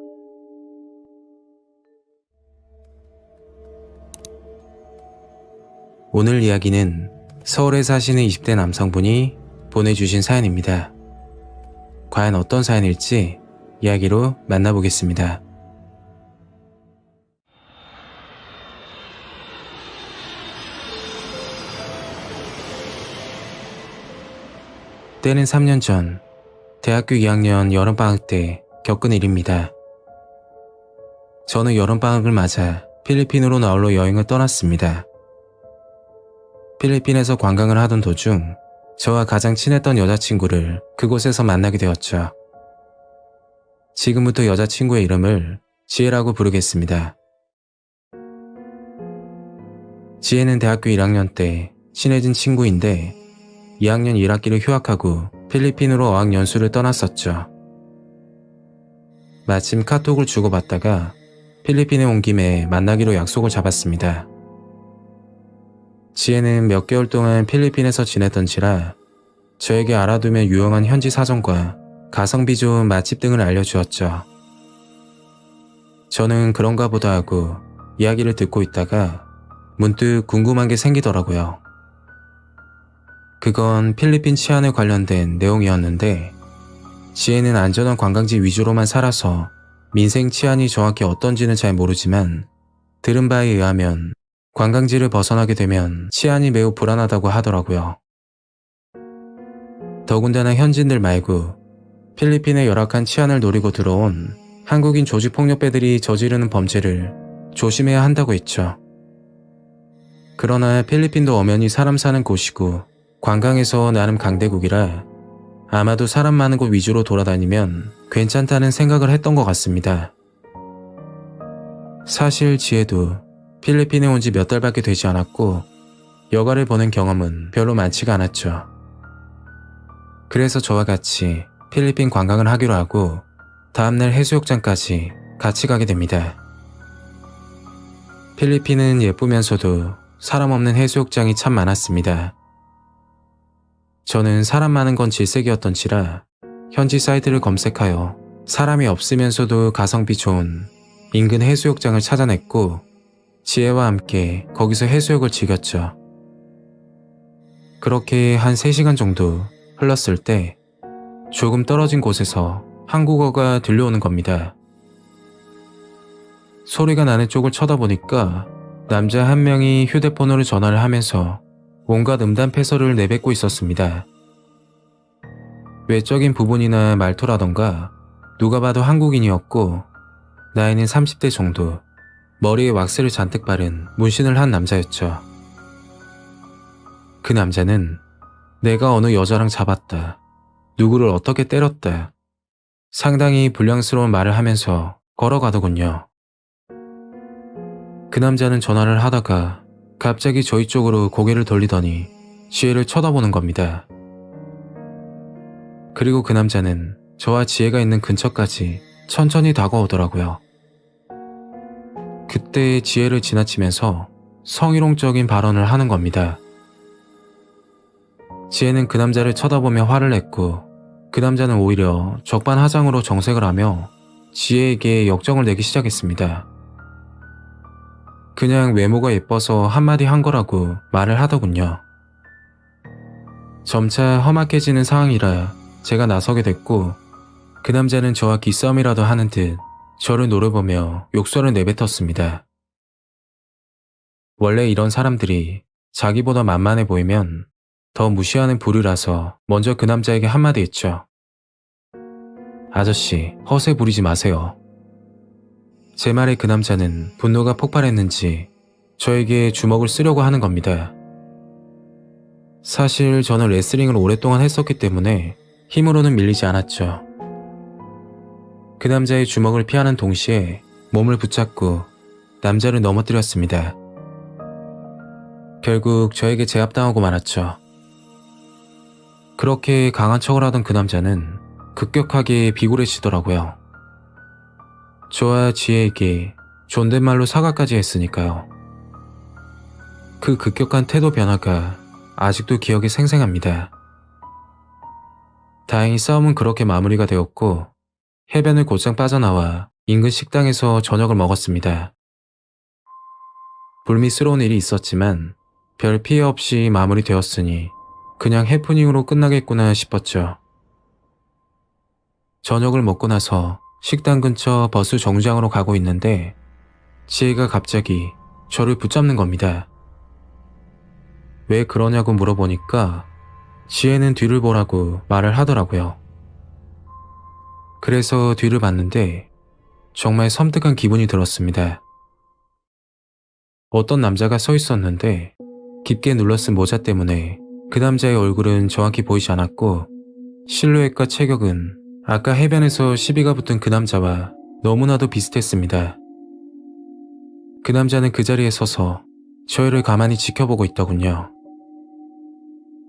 오늘 이야기는 서울에 사시는 20대 남성분이 보내주신 사연입니다. 과연 어떤 사연일지 이야기로 만나보겠습니다. 때는 3년 전 대학교 2학년 여름방학 때 겪은 일입니다. 저는 여름방학을 맞아 필리핀으로 나홀로 여행을 떠났습니다. 필리핀에서 관광을 하던 도중 저와 가장 친했던 여자친구를 그곳에서 만나게 되었죠. 지금부터 여자친구의 이름을 지혜라고 부르겠습니다. 지혜는 대학교 1학년 때 친해진 친구인데 2학년 1학기를 휴학하고 필리핀으로 어학연수를 떠났었죠. 마침 카톡을 주고받다가 필리핀에 온 김에 만나기로 약속을 잡았습니다. 지혜는 몇 개월 동안 필리핀에서 지냈던지라 저에게 알아두면 유용한 현지 사정과 가성비 좋은 맛집 등을 알려주었죠. 저는 그런가 보다 하고 이야기를 듣고 있다가 문득 궁금한 게 생기더라고요. 그건 필리핀 치안에 관련된 내용이었는데 지혜는 안전한 관광지 위주로만 살아서 민생 치안이 정확히 어떤지는 잘 모르지만 들은 바에 의하면 관광지를 벗어나게 되면 치안이 매우 불안하다고 하더라고요. 더군다나 현지인들 말고 필리핀의 열악한 치안을 노리고 들어온 한국인 조직폭력배들이 저지르는 범죄를 조심해야 한다고 했죠. 그러나 필리핀도 엄연히 사람 사는 곳이고 관광에서 나름 강대국이라 아마도 사람 많은 곳 위주로 돌아다니면 괜찮다는 생각을 했던 것 같습니다. 사실 지혜도 필리핀에 온 지 몇 달밖에 되지 않았고 여가를 보낸 경험은 별로 많지가 않았죠. 그래서 저와 같이 필리핀 관광을 하기로 하고 다음날 해수욕장까지 같이 가게 됩니다. 필리핀은 예쁘면서도 사람 없는 해수욕장이 참 많았습니다. 저는 사람 많은 건 질색이었던지라 현지 사이트를 검색하여 사람이 없으면서도 가성비 좋은 인근 해수욕장을 찾아냈고 지혜와 함께 거기서 해수욕을 즐겼죠. 그렇게 한 3시간 정도 흘렀을 때 조금 떨어진 곳에서 한국어가 들려오는 겁니다. 소리가 나는 쪽을 쳐다보니까 남자 한 명이 휴대폰으로 전화를 하면서 온갖 음담패설을 내뱉고 있었습니다. 외적인 부분이나 말투라던가 누가 봐도 한국인이었고 나이는 30대 정도, 머리에 왁스를 잔뜩 바른 문신을 한 남자였죠. 그 남자는 내가 어느 여자랑 잡았다, 누구를 어떻게 때렸다, 상당히 불량스러운 말을 하면서 걸어가더군요. 그 남자는 전화를 하다가 갑자기 저희 쪽으로 고개를 돌리더니 지혜를 쳐다보는 겁니다. 그리고 그 남자는 저와 지혜가 있는 근처까지 천천히 다가오더라고요. 그때 지혜를 지나치면서 성희롱적인 발언을 하는 겁니다. 지혜는 그 남자를 쳐다보며 화를 냈고 그 남자는 오히려 적반하장으로 정색을 하며 지혜에게 역정을 내기 시작했습니다. 그냥 외모가 예뻐서 한마디 한 거라고 말을 하더군요. 점차 험악해지는 상황이라 제가 나서게 됐고, 그 남자는 저와 기싸움이라도 하는 듯 저를 노려보며 욕설을 내뱉었습니다. 원래 이런 사람들이 자기보다 만만해 보이면 더 무시하는 부류라서 먼저 그 남자에게 한마디 했죠. 아저씨, 허세 부리지 마세요. 제 말에 그 남자는 분노가 폭발했는지 저에게 주먹을 쓰려고 하는 겁니다. 사실 저는 레슬링을 오랫동안 했었기 때문에 힘으로는 밀리지 않았죠. 그 남자의 주먹을 피하는 동시에 몸을 붙잡고 남자를 넘어뜨렸습니다. 결국 저에게 제압당하고 말았죠. 그렇게 강한 척을 하던 그 남자는 급격하게 비굴해지더라고요. 저와 지혜에게 존댓말로 사과까지 했으니까요. 그 급격한 태도 변화가 아직도 기억에 생생합니다. 다행히 싸움은 그렇게 마무리가 되었고, 해변을 곧장 빠져나와 인근 식당에서 저녁을 먹었습니다. 불미스러운 일이 있었지만 별 피해 없이 마무리되었으니 그냥 해프닝으로 끝나겠구나 싶었죠. 저녁을 먹고 나서 식당 근처 버스 정류장으로 가고 있는데 지혜가 갑자기 저를 붙잡는 겁니다. 왜 그러냐고 물어보니까 지혜는 뒤를 보라고 말을 하더라고요. 그래서 뒤를 봤는데 정말 섬뜩한 기분이 들었습니다. 어떤 남자가 서 있었는데 깊게 눌러쓴 모자 때문에 그 남자의 얼굴은 정확히 보이지 않았고, 실루엣과 체격은 아까 해변에서 시비가 붙은 그 남자와 너무나도 비슷했습니다. 그 남자는 그 자리에 서서 저희를 가만히 지켜보고 있더군요.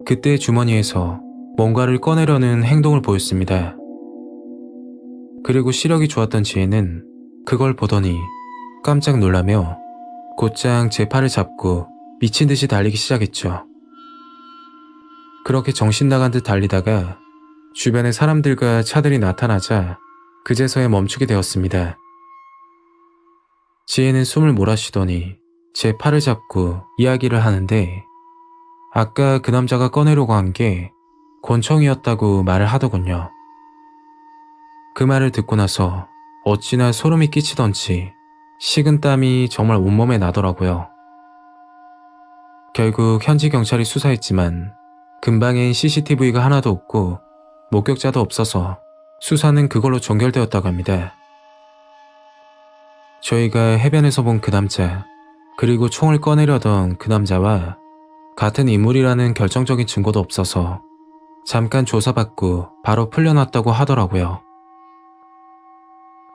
그때 주머니에서 뭔가를 꺼내려는 행동을 보였습니다. 그리고 시력이 좋았던 지혜는 그걸 보더니 깜짝 놀라며 곧장 제 팔을 잡고 미친 듯이 달리기 시작했죠. 그렇게 정신 나간 듯 달리다가 주변에 사람들과 차들이 나타나자 그제서야 멈추게 되었습니다. 지혜는 숨을 몰아쉬더니 제 팔을 잡고 이야기를 하는데, 아까 그 남자가 꺼내려고 한 게 권총이었다고 말을 하더군요. 그 말을 듣고 나서 어찌나 소름이 끼치던지 식은땀이 정말 온몸에 나더라고요. 결국 현지 경찰이 수사했지만 근방엔 CCTV가 하나도 없고 목격자도 없어서 수사는 그걸로 종결되었다고 합니다. 저희가 해변에서 본 그 남자, 그리고 총을 꺼내려던 그 남자와 같은 인물이라는 결정적인 증거도 없어서 잠깐 조사받고 바로 풀려났다고 하더라고요.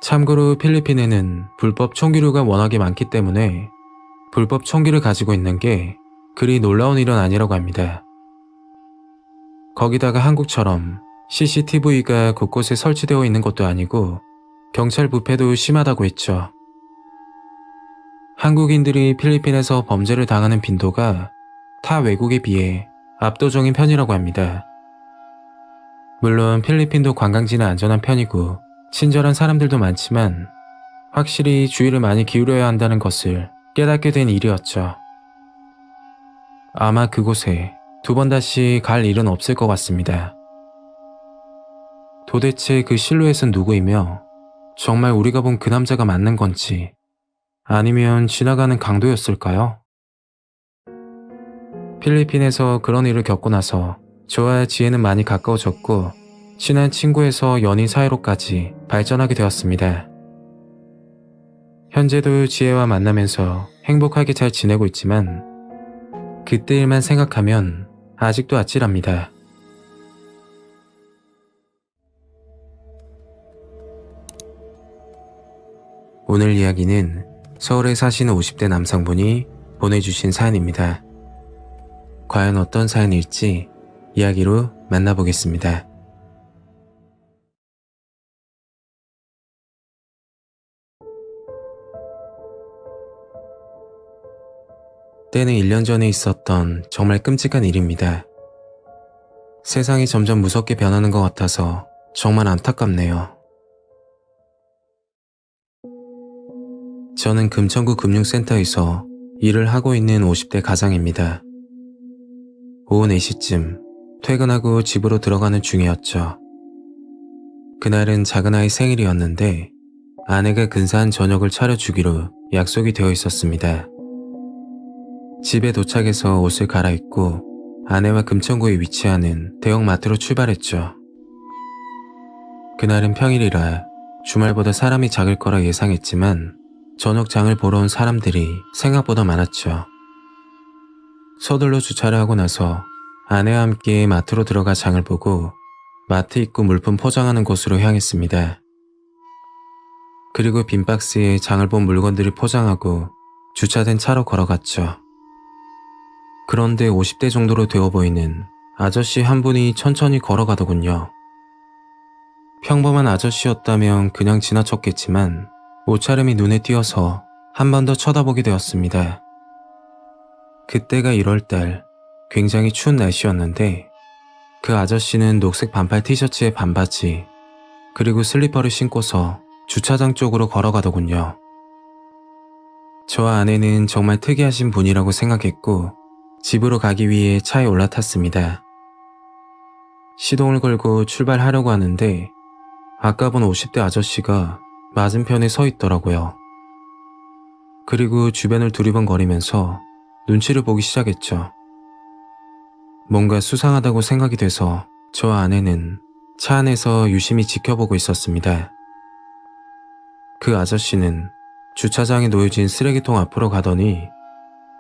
참고로 필리핀에는 불법 총기류가 워낙에 많기 때문에 불법 총기를 가지고 있는 게 그리 놀라운 일은 아니라고 합니다. 거기다가 한국처럼 CCTV가 곳곳에 설치되어 있는 것도 아니고 경찰 부패도 심하다고 했죠. 한국인들이 필리핀에서 범죄를 당하는 빈도가 타 외국에 비해 압도적인 편이라고 합니다. 물론 필리핀도 관광지는 안전한 편이고 친절한 사람들도 많지만 확실히 주의를 많이 기울여야 한다는 것을 깨닫게 된 일이었죠. 아마 그곳에 두 번 다시 갈 일은 없을 것 같습니다. 도대체 그 실루엣은 누구이며 정말 우리가 본 그 남자가 맞는 건지, 아니면 지나가는 강도였을까요? 필리핀에서 그런 일을 겪고 나서 저와 지혜는 많이 가까워졌고 친한 친구에서 연인 사이로까지 발전하게 되었습니다. 현재도 지혜와 만나면서 행복하게 잘 지내고 있지만 그때 일만 생각하면 아직도 아찔합니다. 오늘 이야기는 서울에 사시는 50대 남성분이 보내주신 사연입니다. 과연 어떤 사연일지 이야기로 만나보겠습니다. 때는 1년 전에 있었던 정말 끔찍한 일입니다. 세상이 점점 무섭게 변하는 것 같아서 정말 안타깝네요. 저는 금천구 금융센터에서 일을 하고 있는 50대 가장입니다. 오후 4시쯤 퇴근하고 집으로 들어가는 중이었죠. 그날은 작은 아이 생일이었는데 아내가 근사한 저녁을 차려주기로 약속이 되어 있었습니다. 집에 도착해서 옷을 갈아입고 아내와 금천구에 위치하는 대형마트로 출발했죠. 그날은 평일이라 주말보다 사람이 작을 거라 예상했지만 저녁 장을 보러 온 사람들이 생각보다 많았죠. 서둘러 주차를 하고 나서 아내와 함께 마트로 들어가 장을 보고 마트 입구 물품 포장하는 곳으로 향했습니다. 그리고 빈 박스에 장을 본 물건들을 포장하고 주차된 차로 걸어갔죠. 그런데 50대 정도로 되어 보이는 아저씨 한 분이 천천히 걸어가더군요. 평범한 아저씨였다면 그냥 지나쳤겠지만 옷차림이 눈에 띄어서 한 번 더 쳐다보게 되었습니다. 그때가 1월달 굉장히 추운 날씨였는데 그 아저씨는 녹색 반팔 티셔츠에 반바지 그리고 슬리퍼를 신고서 주차장 쪽으로 걸어가더군요. 저와 아내는 정말 특이하신 분이라고 생각했고 집으로 가기 위해 차에 올라탔습니다. 시동을 걸고 출발하려고 하는데 아까 본 50대 아저씨가 맞은편에 서 있더라고요. 그리고 주변을 두리번거리면서 눈치를 보기 시작했죠. 뭔가 수상하다고 생각이 돼서 저와 아내는 차 안에서 유심히 지켜보고 있었습니다. 그 아저씨는 주차장에 놓여진 쓰레기통 앞으로 가더니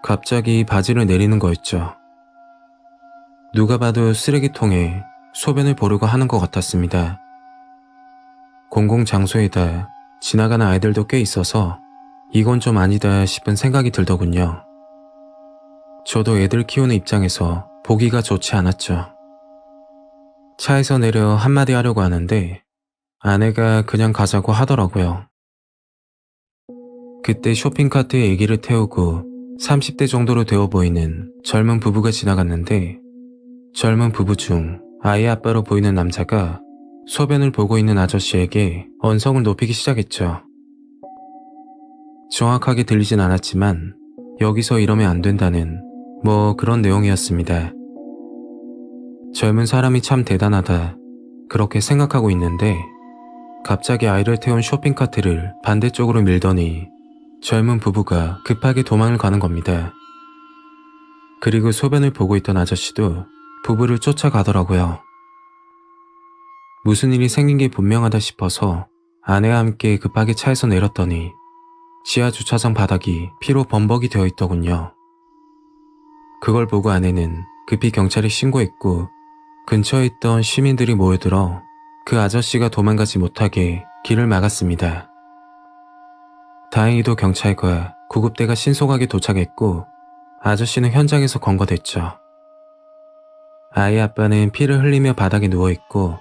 갑자기 바지를 내리는 거였죠. 누가 봐도 쓰레기통에 소변을 보려고 하는 것 같았습니다. 공공장소에다 지나가는 아이들도 꽤 있어서 이건 좀 아니다 싶은 생각이 들더군요. 저도 애들 키우는 입장에서 보기가 좋지 않았죠. 차에서 내려 한마디 하려고 하는데 아내가 그냥 가자고 하더라고요. 그때 쇼핑카트에 아기를 태우고 30대 정도로 되어 보이는 젊은 부부가 지나갔는데 젊은 부부 중 아이 아빠로 보이는 남자가 소변을 보고 있는 아저씨에게 언성을 높이기 시작했죠. 정확하게 들리진 않았지만 여기서 이러면 안 된다는 그런 내용이었습니다. 젊은 사람이 참 대단하다 그렇게 생각하고 있는데 갑자기 아이를 태운 쇼핑카트를 반대쪽으로 밀더니 젊은 부부가 급하게 도망을 가는 겁니다. 그리고 소변을 보고 있던 아저씨도 부부를 쫓아가더라고요. 무슨 일이 생긴 게 분명하다 싶어서 아내와 함께 급하게 차에서 내렸더니 지하 주차장 바닥이 피로 범벅이 되어 있더군요. 그걸 보고 아내는 급히 경찰에 신고했고 근처에 있던 시민들이 모여들어 그 아저씨가 도망가지 못하게 길을 막았습니다. 다행히도 경찰과 구급대가 신속하게 도착했고 아저씨는 현장에서 검거됐죠. 아이 아빠는 피를 흘리며 바닥에 누워있고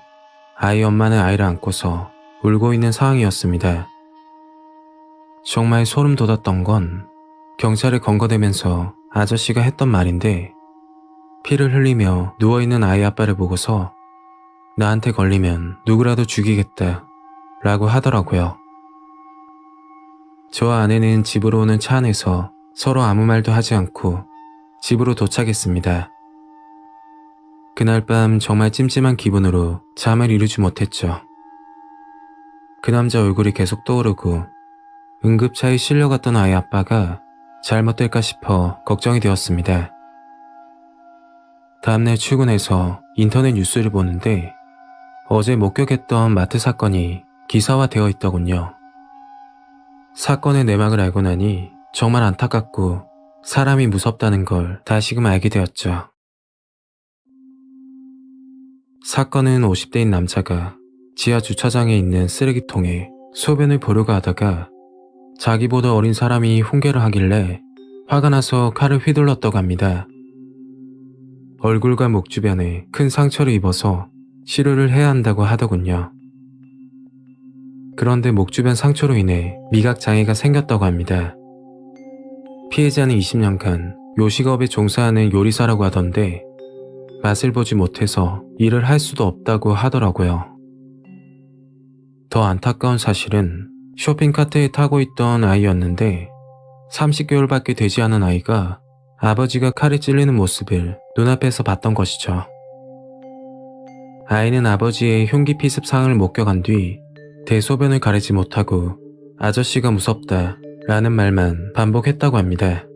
아이 엄마는 아이를 안고서 울고 있는 상황이었습니다. 정말 소름 돋았던 건 경찰에 검거되면서 아저씨가 했던 말인데 피를 흘리며 누워있는 아이 아빠를 보고서 나한테 걸리면 누구라도 죽이겠다 라고 하더라고요. 저와 아내는 집으로 오는 차 안에서 서로 아무 말도 하지 않고 집으로 도착했습니다. 그날 밤 정말 찜찜한 기분으로 잠을 이루지 못했죠. 그 남자 얼굴이 계속 떠오르고 응급차에 실려갔던 아이 아빠가 잘못될까 싶어 걱정이 되었습니다. 다음날 출근해서 인터넷 뉴스를 보는데 어제 목격했던 마트 사건이 기사화되어 있더군요. 사건의 내막을 알고 나니 정말 안타깝고 사람이 무섭다는 걸 다시금 알게 되었죠. 사건은 50대인 남자가 지하 주차장에 있는 쓰레기통에 소변을 보려고 하다가 자기보다 어린 사람이 훈계를 하길래 화가 나서 칼을 휘둘렀다고 합니다. 얼굴과 목 주변에 큰 상처를 입어서 치료를 해야 한다고 하더군요. 그런데 목 주변 상처로 인해 미각 장애가 생겼다고 합니다. 피해자는 20년간 요식업에 종사하는 요리사라고 하던데 맛을 보지 못해서 일을 할 수도 없다고 하더라고요. 더 안타까운 사실은 쇼핑카트에 타고 있던 아이였는데 30개월밖에 되지 않은 아이가 아버지가 칼에 찔리는 모습을 눈앞에서 봤던 것이죠. 아이는 아버지의 흉기 피습 상황을 목격한 뒤 대소변을 가리지 못하고 아저씨가 무섭다 라는 말만 반복했다고 합니다.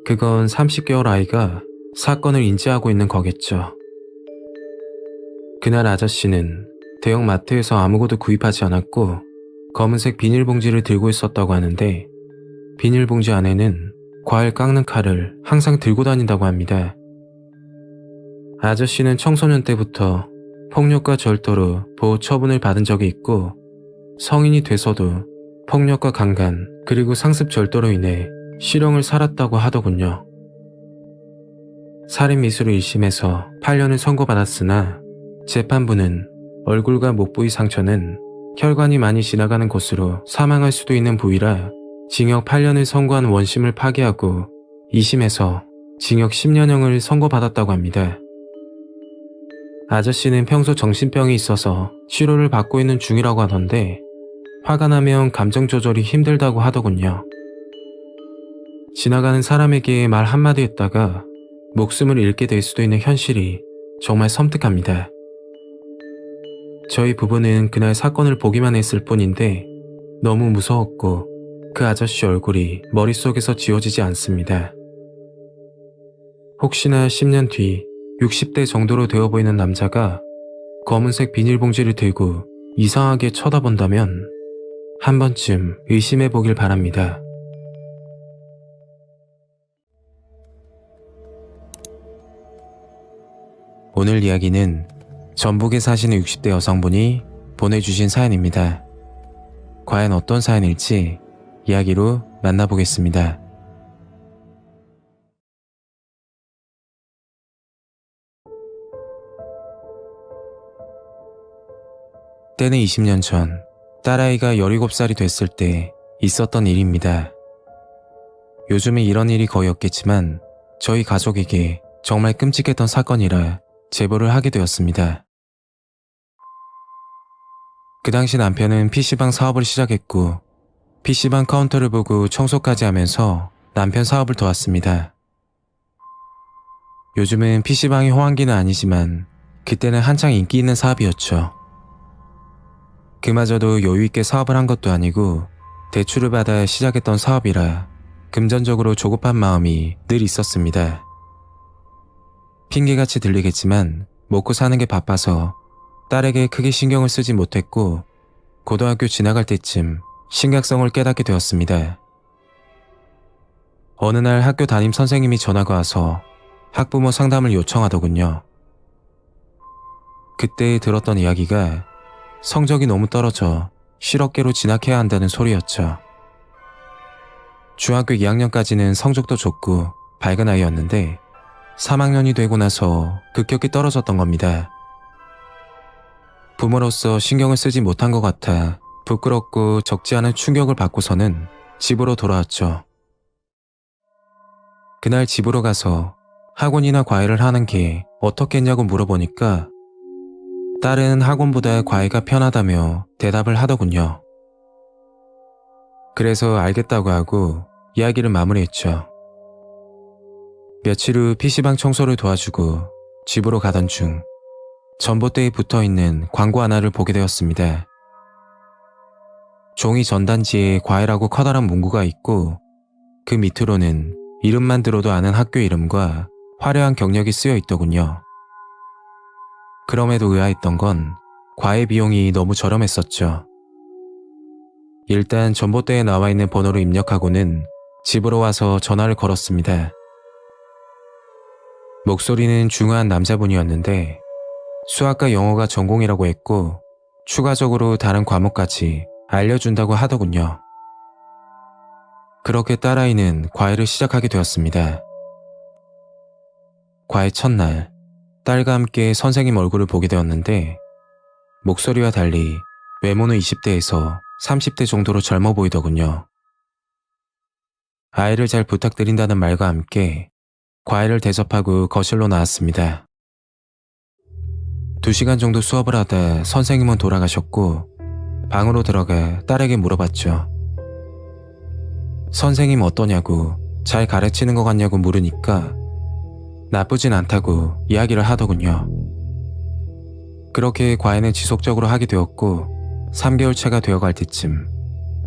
그건 30개월 아이가 사건을 인지하고 있는 거겠죠. 그날 아저씨는 대형 마트에서 아무것도 구입하지 않았고 검은색 비닐봉지를 들고 있었다고 하는데 비닐봉지 안에는 과일 깎는 칼을 항상 들고 다닌다고 합니다. 아저씨는 청소년 때부터 폭력과 절도로 보호 처분을 받은 적이 있고 성인이 돼서도 폭력과 강간 그리고 상습 절도로 인해 실형을 살았다고 하더군요. 살인 미수로 1심에서 8년을 선고받았으나 재판부는 얼굴과 목 부위 상처는 혈관이 많이 지나가는 곳으로 사망할 수도 있는 부위라 징역 8년을 선고한 원심을 파기하고 2심에서 징역 10년형을 선고받았다고 합니다. 아저씨는 평소 정신병이 있어서 치료를 받고 있는 중이라고 하던데 화가 나면 감정 조절이 힘들다고 하더군요. 지나가는 사람에게 말 한마디 했다가 목숨을 잃게 될 수도 있는 현실이 정말 섬뜩합니다. 저희 부부는 그날 사건을 보기만 했을 뿐인데 너무 무서웠고 그 아저씨 얼굴이 머릿속에서 지워지지 않습니다. 혹시나 10년 뒤 60대 정도로 되어 보이는 남자가 검은색 비닐봉지를 들고 이상하게 쳐다본다면 한 번쯤 의심해 보길 바랍니다. 오늘 이야기는 전북에 사시는 60대 여성분이 보내주신 사연입니다. 과연 어떤 사연일지 이야기로 만나보겠습니다. 때는 20년 전 딸아이가 17살이 됐을 때 있었던 일입니다. 요즘에 이런 일이 거의 없겠지만 저희 가족에게 정말 끔찍했던 사건이라 제보를 하게 되었습니다. 그 당시 남편은 PC방 사업을 시작했고 PC방 카운터를 보고 청소까지 하면서 남편 사업을 도왔습니다. 요즘은 PC방이 호황기는 아니지만 그때는 한창 인기 있는 사업이었죠. 그마저도 여유있게 사업을 한 것도 아니고 대출을 받아 시작했던 사업이라 금전적으로 조급한 마음이 늘 있었습니다. 핑계같이 들리겠지만 먹고 사는 게 바빠서 딸에게 크게 신경을 쓰지 못했고 고등학교 지나갈 때쯤 심각성을 깨닫게 되었습니다. 어느 날 학교 담임 선생님이 전화가 와서 학부모 상담을 요청하더군요. 그때 들었던 이야기가 성적이 너무 떨어져 실업계로 진학해야 한다는 소리였죠. 중학교 2학년까지는 성적도 좋고 밝은 아이였는데 3학년이 되고 나서 급격히 떨어졌던 겁니다. 부모로서 신경을 쓰지 못한 것 같아 부끄럽고 적지 않은 충격을 받고서는 집으로 돌아왔죠. 그날 집으로 가서 학원이나 과외를 하는 게 어떻겠냐고 물어보니까 딸은 학원보다 과외가 편하다며 대답을 하더군요. 그래서 알겠다고 하고 이야기를 마무리했죠. 며칠 후 PC방 청소를 도와주고 집으로 가던 중 전봇대에 붙어있는 광고 하나를 보게 되었습니다. 종이 전단지에 과외라고 커다란 문구가 있고 그 밑으로는 이름만 들어도 아는 학교 이름과 화려한 경력이 쓰여 있더군요. 그럼에도 의아했던 건 과외 비용이 너무 저렴했었죠. 일단 전봇대에 나와 있는 번호를 입력하고는 집으로 와서 전화를 걸었습니다. 목소리는 중후한 남자분이었는데 수학과 영어가 전공이라고 했고 추가적으로 다른 과목까지 알려준다고 하더군요. 그렇게 딸아이는 과외를 시작하게 되었습니다. 과외 첫날, 딸과 함께 선생님 얼굴을 보게 되었는데 목소리와 달리 외모는 20대에서 30대 정도로 젊어 보이더군요. 아이를 잘 부탁드린다는 말과 함께 과외를 대접하고 거실로 나왔습니다. 2시간 정도 수업을 하다 선생님은 돌아가셨고 방으로 들어가 딸에게 물어봤죠. 선생님 어떠냐고, 잘 가르치는 것 같냐고 물으니까 나쁘진 않다고 이야기를 하더군요. 그렇게 과외는 지속적으로 하게 되었고 3개월 차가 되어갈 때쯤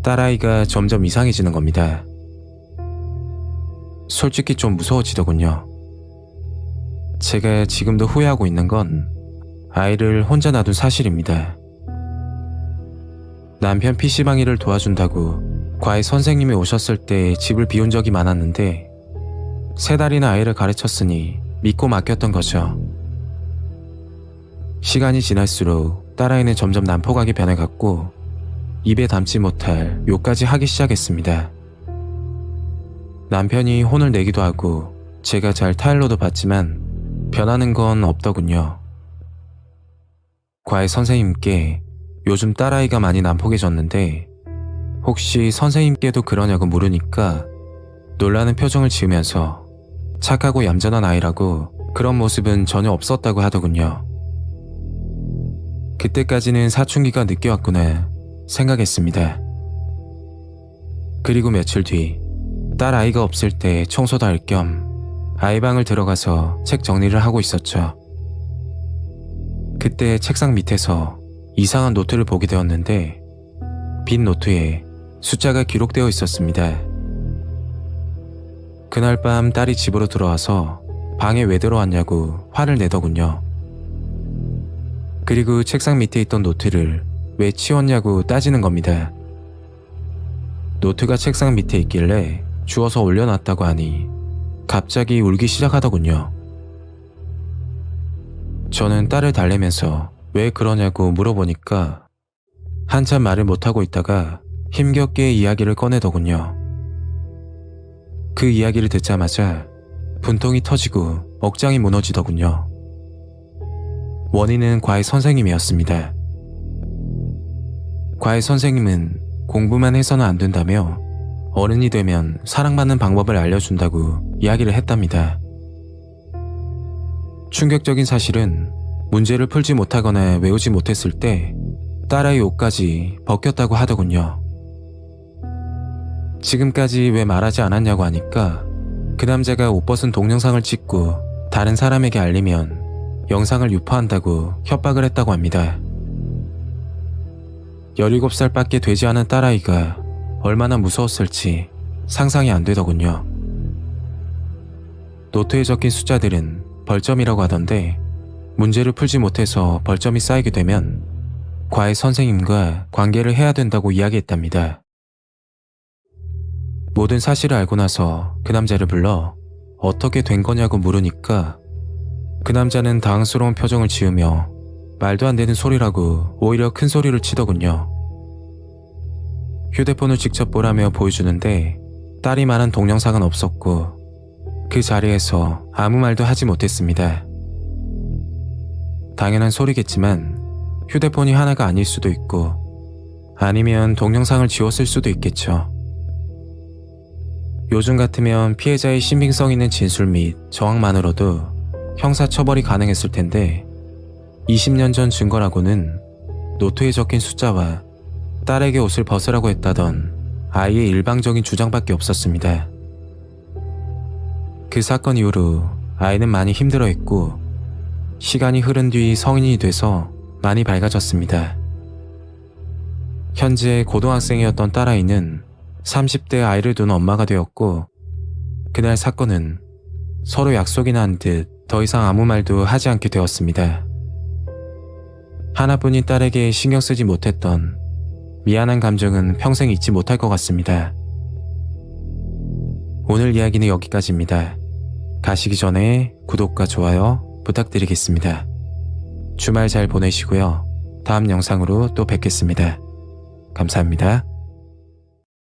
딸아이가 점점 이상해지는 겁니다. 솔직히 좀 무서워지더군요. 제가 지금도 후회하고 있는 건 아이를 혼자 놔둔 사실입니다. 남편 PC방 일을 도와준다고 과외 선생님이 오셨을 때 집을 비운 적이 많았는데 3달이나 아이를 가르쳤으니 믿고 맡겼던 거죠. 시간이 지날수록 딸아이는 점점 난폭하게 변해갔고 입에 담지 못할 욕까지 하기 시작했습니다. 남편이 혼을 내기도 하고 제가 잘 타일러도 봤지만 변하는 건 없더군요. 과외 선생님께 요즘 딸아이가 많이 난폭해졌는데 혹시 선생님께도 그러냐고 물으니까 놀라는 표정을 지으면서 착하고 얌전한 아이라고 그런 모습은 전혀 없었다고 하더군요. 그때까지는 사춘기가 늦게 왔구나 생각했습니다. 그리고 며칠 뒤 딸 아이가 없을 때 청소도 할 겸 아이방을 들어가서 책 정리를 하고 있었죠. 그때 책상 밑에서 이상한 노트를 보게 되었는데 빈 노트에 숫자가 기록되어 있었습니다. 그날 밤 딸이 집으로 들어와서 방에 왜 들어왔냐고 화를 내더군요. 그리고 책상 밑에 있던 노트를 왜 치웠냐고 따지는 겁니다. 노트가 책상 밑에 있길래 주워서 올려놨다고 하니 갑자기 울기 시작하더군요. 저는 딸을 달래면서 왜 그러냐고 물어보니까 한참 말을 못하고 있다가 힘겹게 이야기를 꺼내더군요. 그 이야기를 듣자마자 분통이 터지고 억장이 무너지더군요. 원인은 과외 선생님이었습니다. 과외 선생님은 공부만 해서는 안 된다며 어른이 되면 사랑받는 방법을 알려준다고 이야기를 했답니다. 충격적인 사실은 문제를 풀지 못하거나 외우지 못했을 때 딸아이 옷까지 벗겼다고 하더군요. 지금까지 왜 말하지 않았냐고 하니까 그 남자가 옷 벗은 동영상을 찍고 다른 사람에게 알리면 영상을 유포한다고 협박을 했다고 합니다. 17살밖에 되지 않은 딸아이가 얼마나 무서웠을지 상상이 안 되더군요. 노트에 적힌 숫자들은 벌점이라고 하던데 문제를 풀지 못해서 벌점이 쌓이게 되면 과외 선생님과 관계를 해야 된다고 이야기했답니다. 모든 사실을 알고 나서 그 남자를 불러 어떻게 된 거냐고 물으니까 그 남자는 당황스러운 표정을 지으며 말도 안 되는 소리라고 오히려 큰 소리를 치더군요. 휴대폰을 직접 보라며 보여주는데 딸이 말한 동영상은 없었고 그 자리에서 아무 말도 하지 못했습니다. 당연한 소리겠지만 휴대폰이 하나가 아닐 수도 있고 아니면 동영상을 지웠을 수도 있겠죠. 요즘 같으면 피해자의 신빙성 있는 진술 및 정황만으로도 형사처벌이 가능했을 텐데 20년 전 증거라고는 노트에 적힌 숫자와 딸에게 옷을 벗으라고 했다던 아이의 일방적인 주장밖에 없었습니다. 그 사건 이후로 아이는 많이 힘들어했고 시간이 흐른 뒤 성인이 돼서 많이 밝아졌습니다. 현재 고등학생이었던 딸아이는 30대 아이를 둔 엄마가 되었고 그날 사건은 서로 약속이나 한 듯 더 이상 아무 말도 하지 않게 되었습니다. 하나뿐인 딸에게 신경 쓰지 못했던 미안한 감정은 평생 잊지 못할 것 같습니다. 오늘 이야기는 여기까지입니다. 가시기 전에 구독과 좋아요 부탁드리겠습니다. 주말 잘 보내시고요. 다음 영상으로 또 뵙겠습니다. 감사합니다.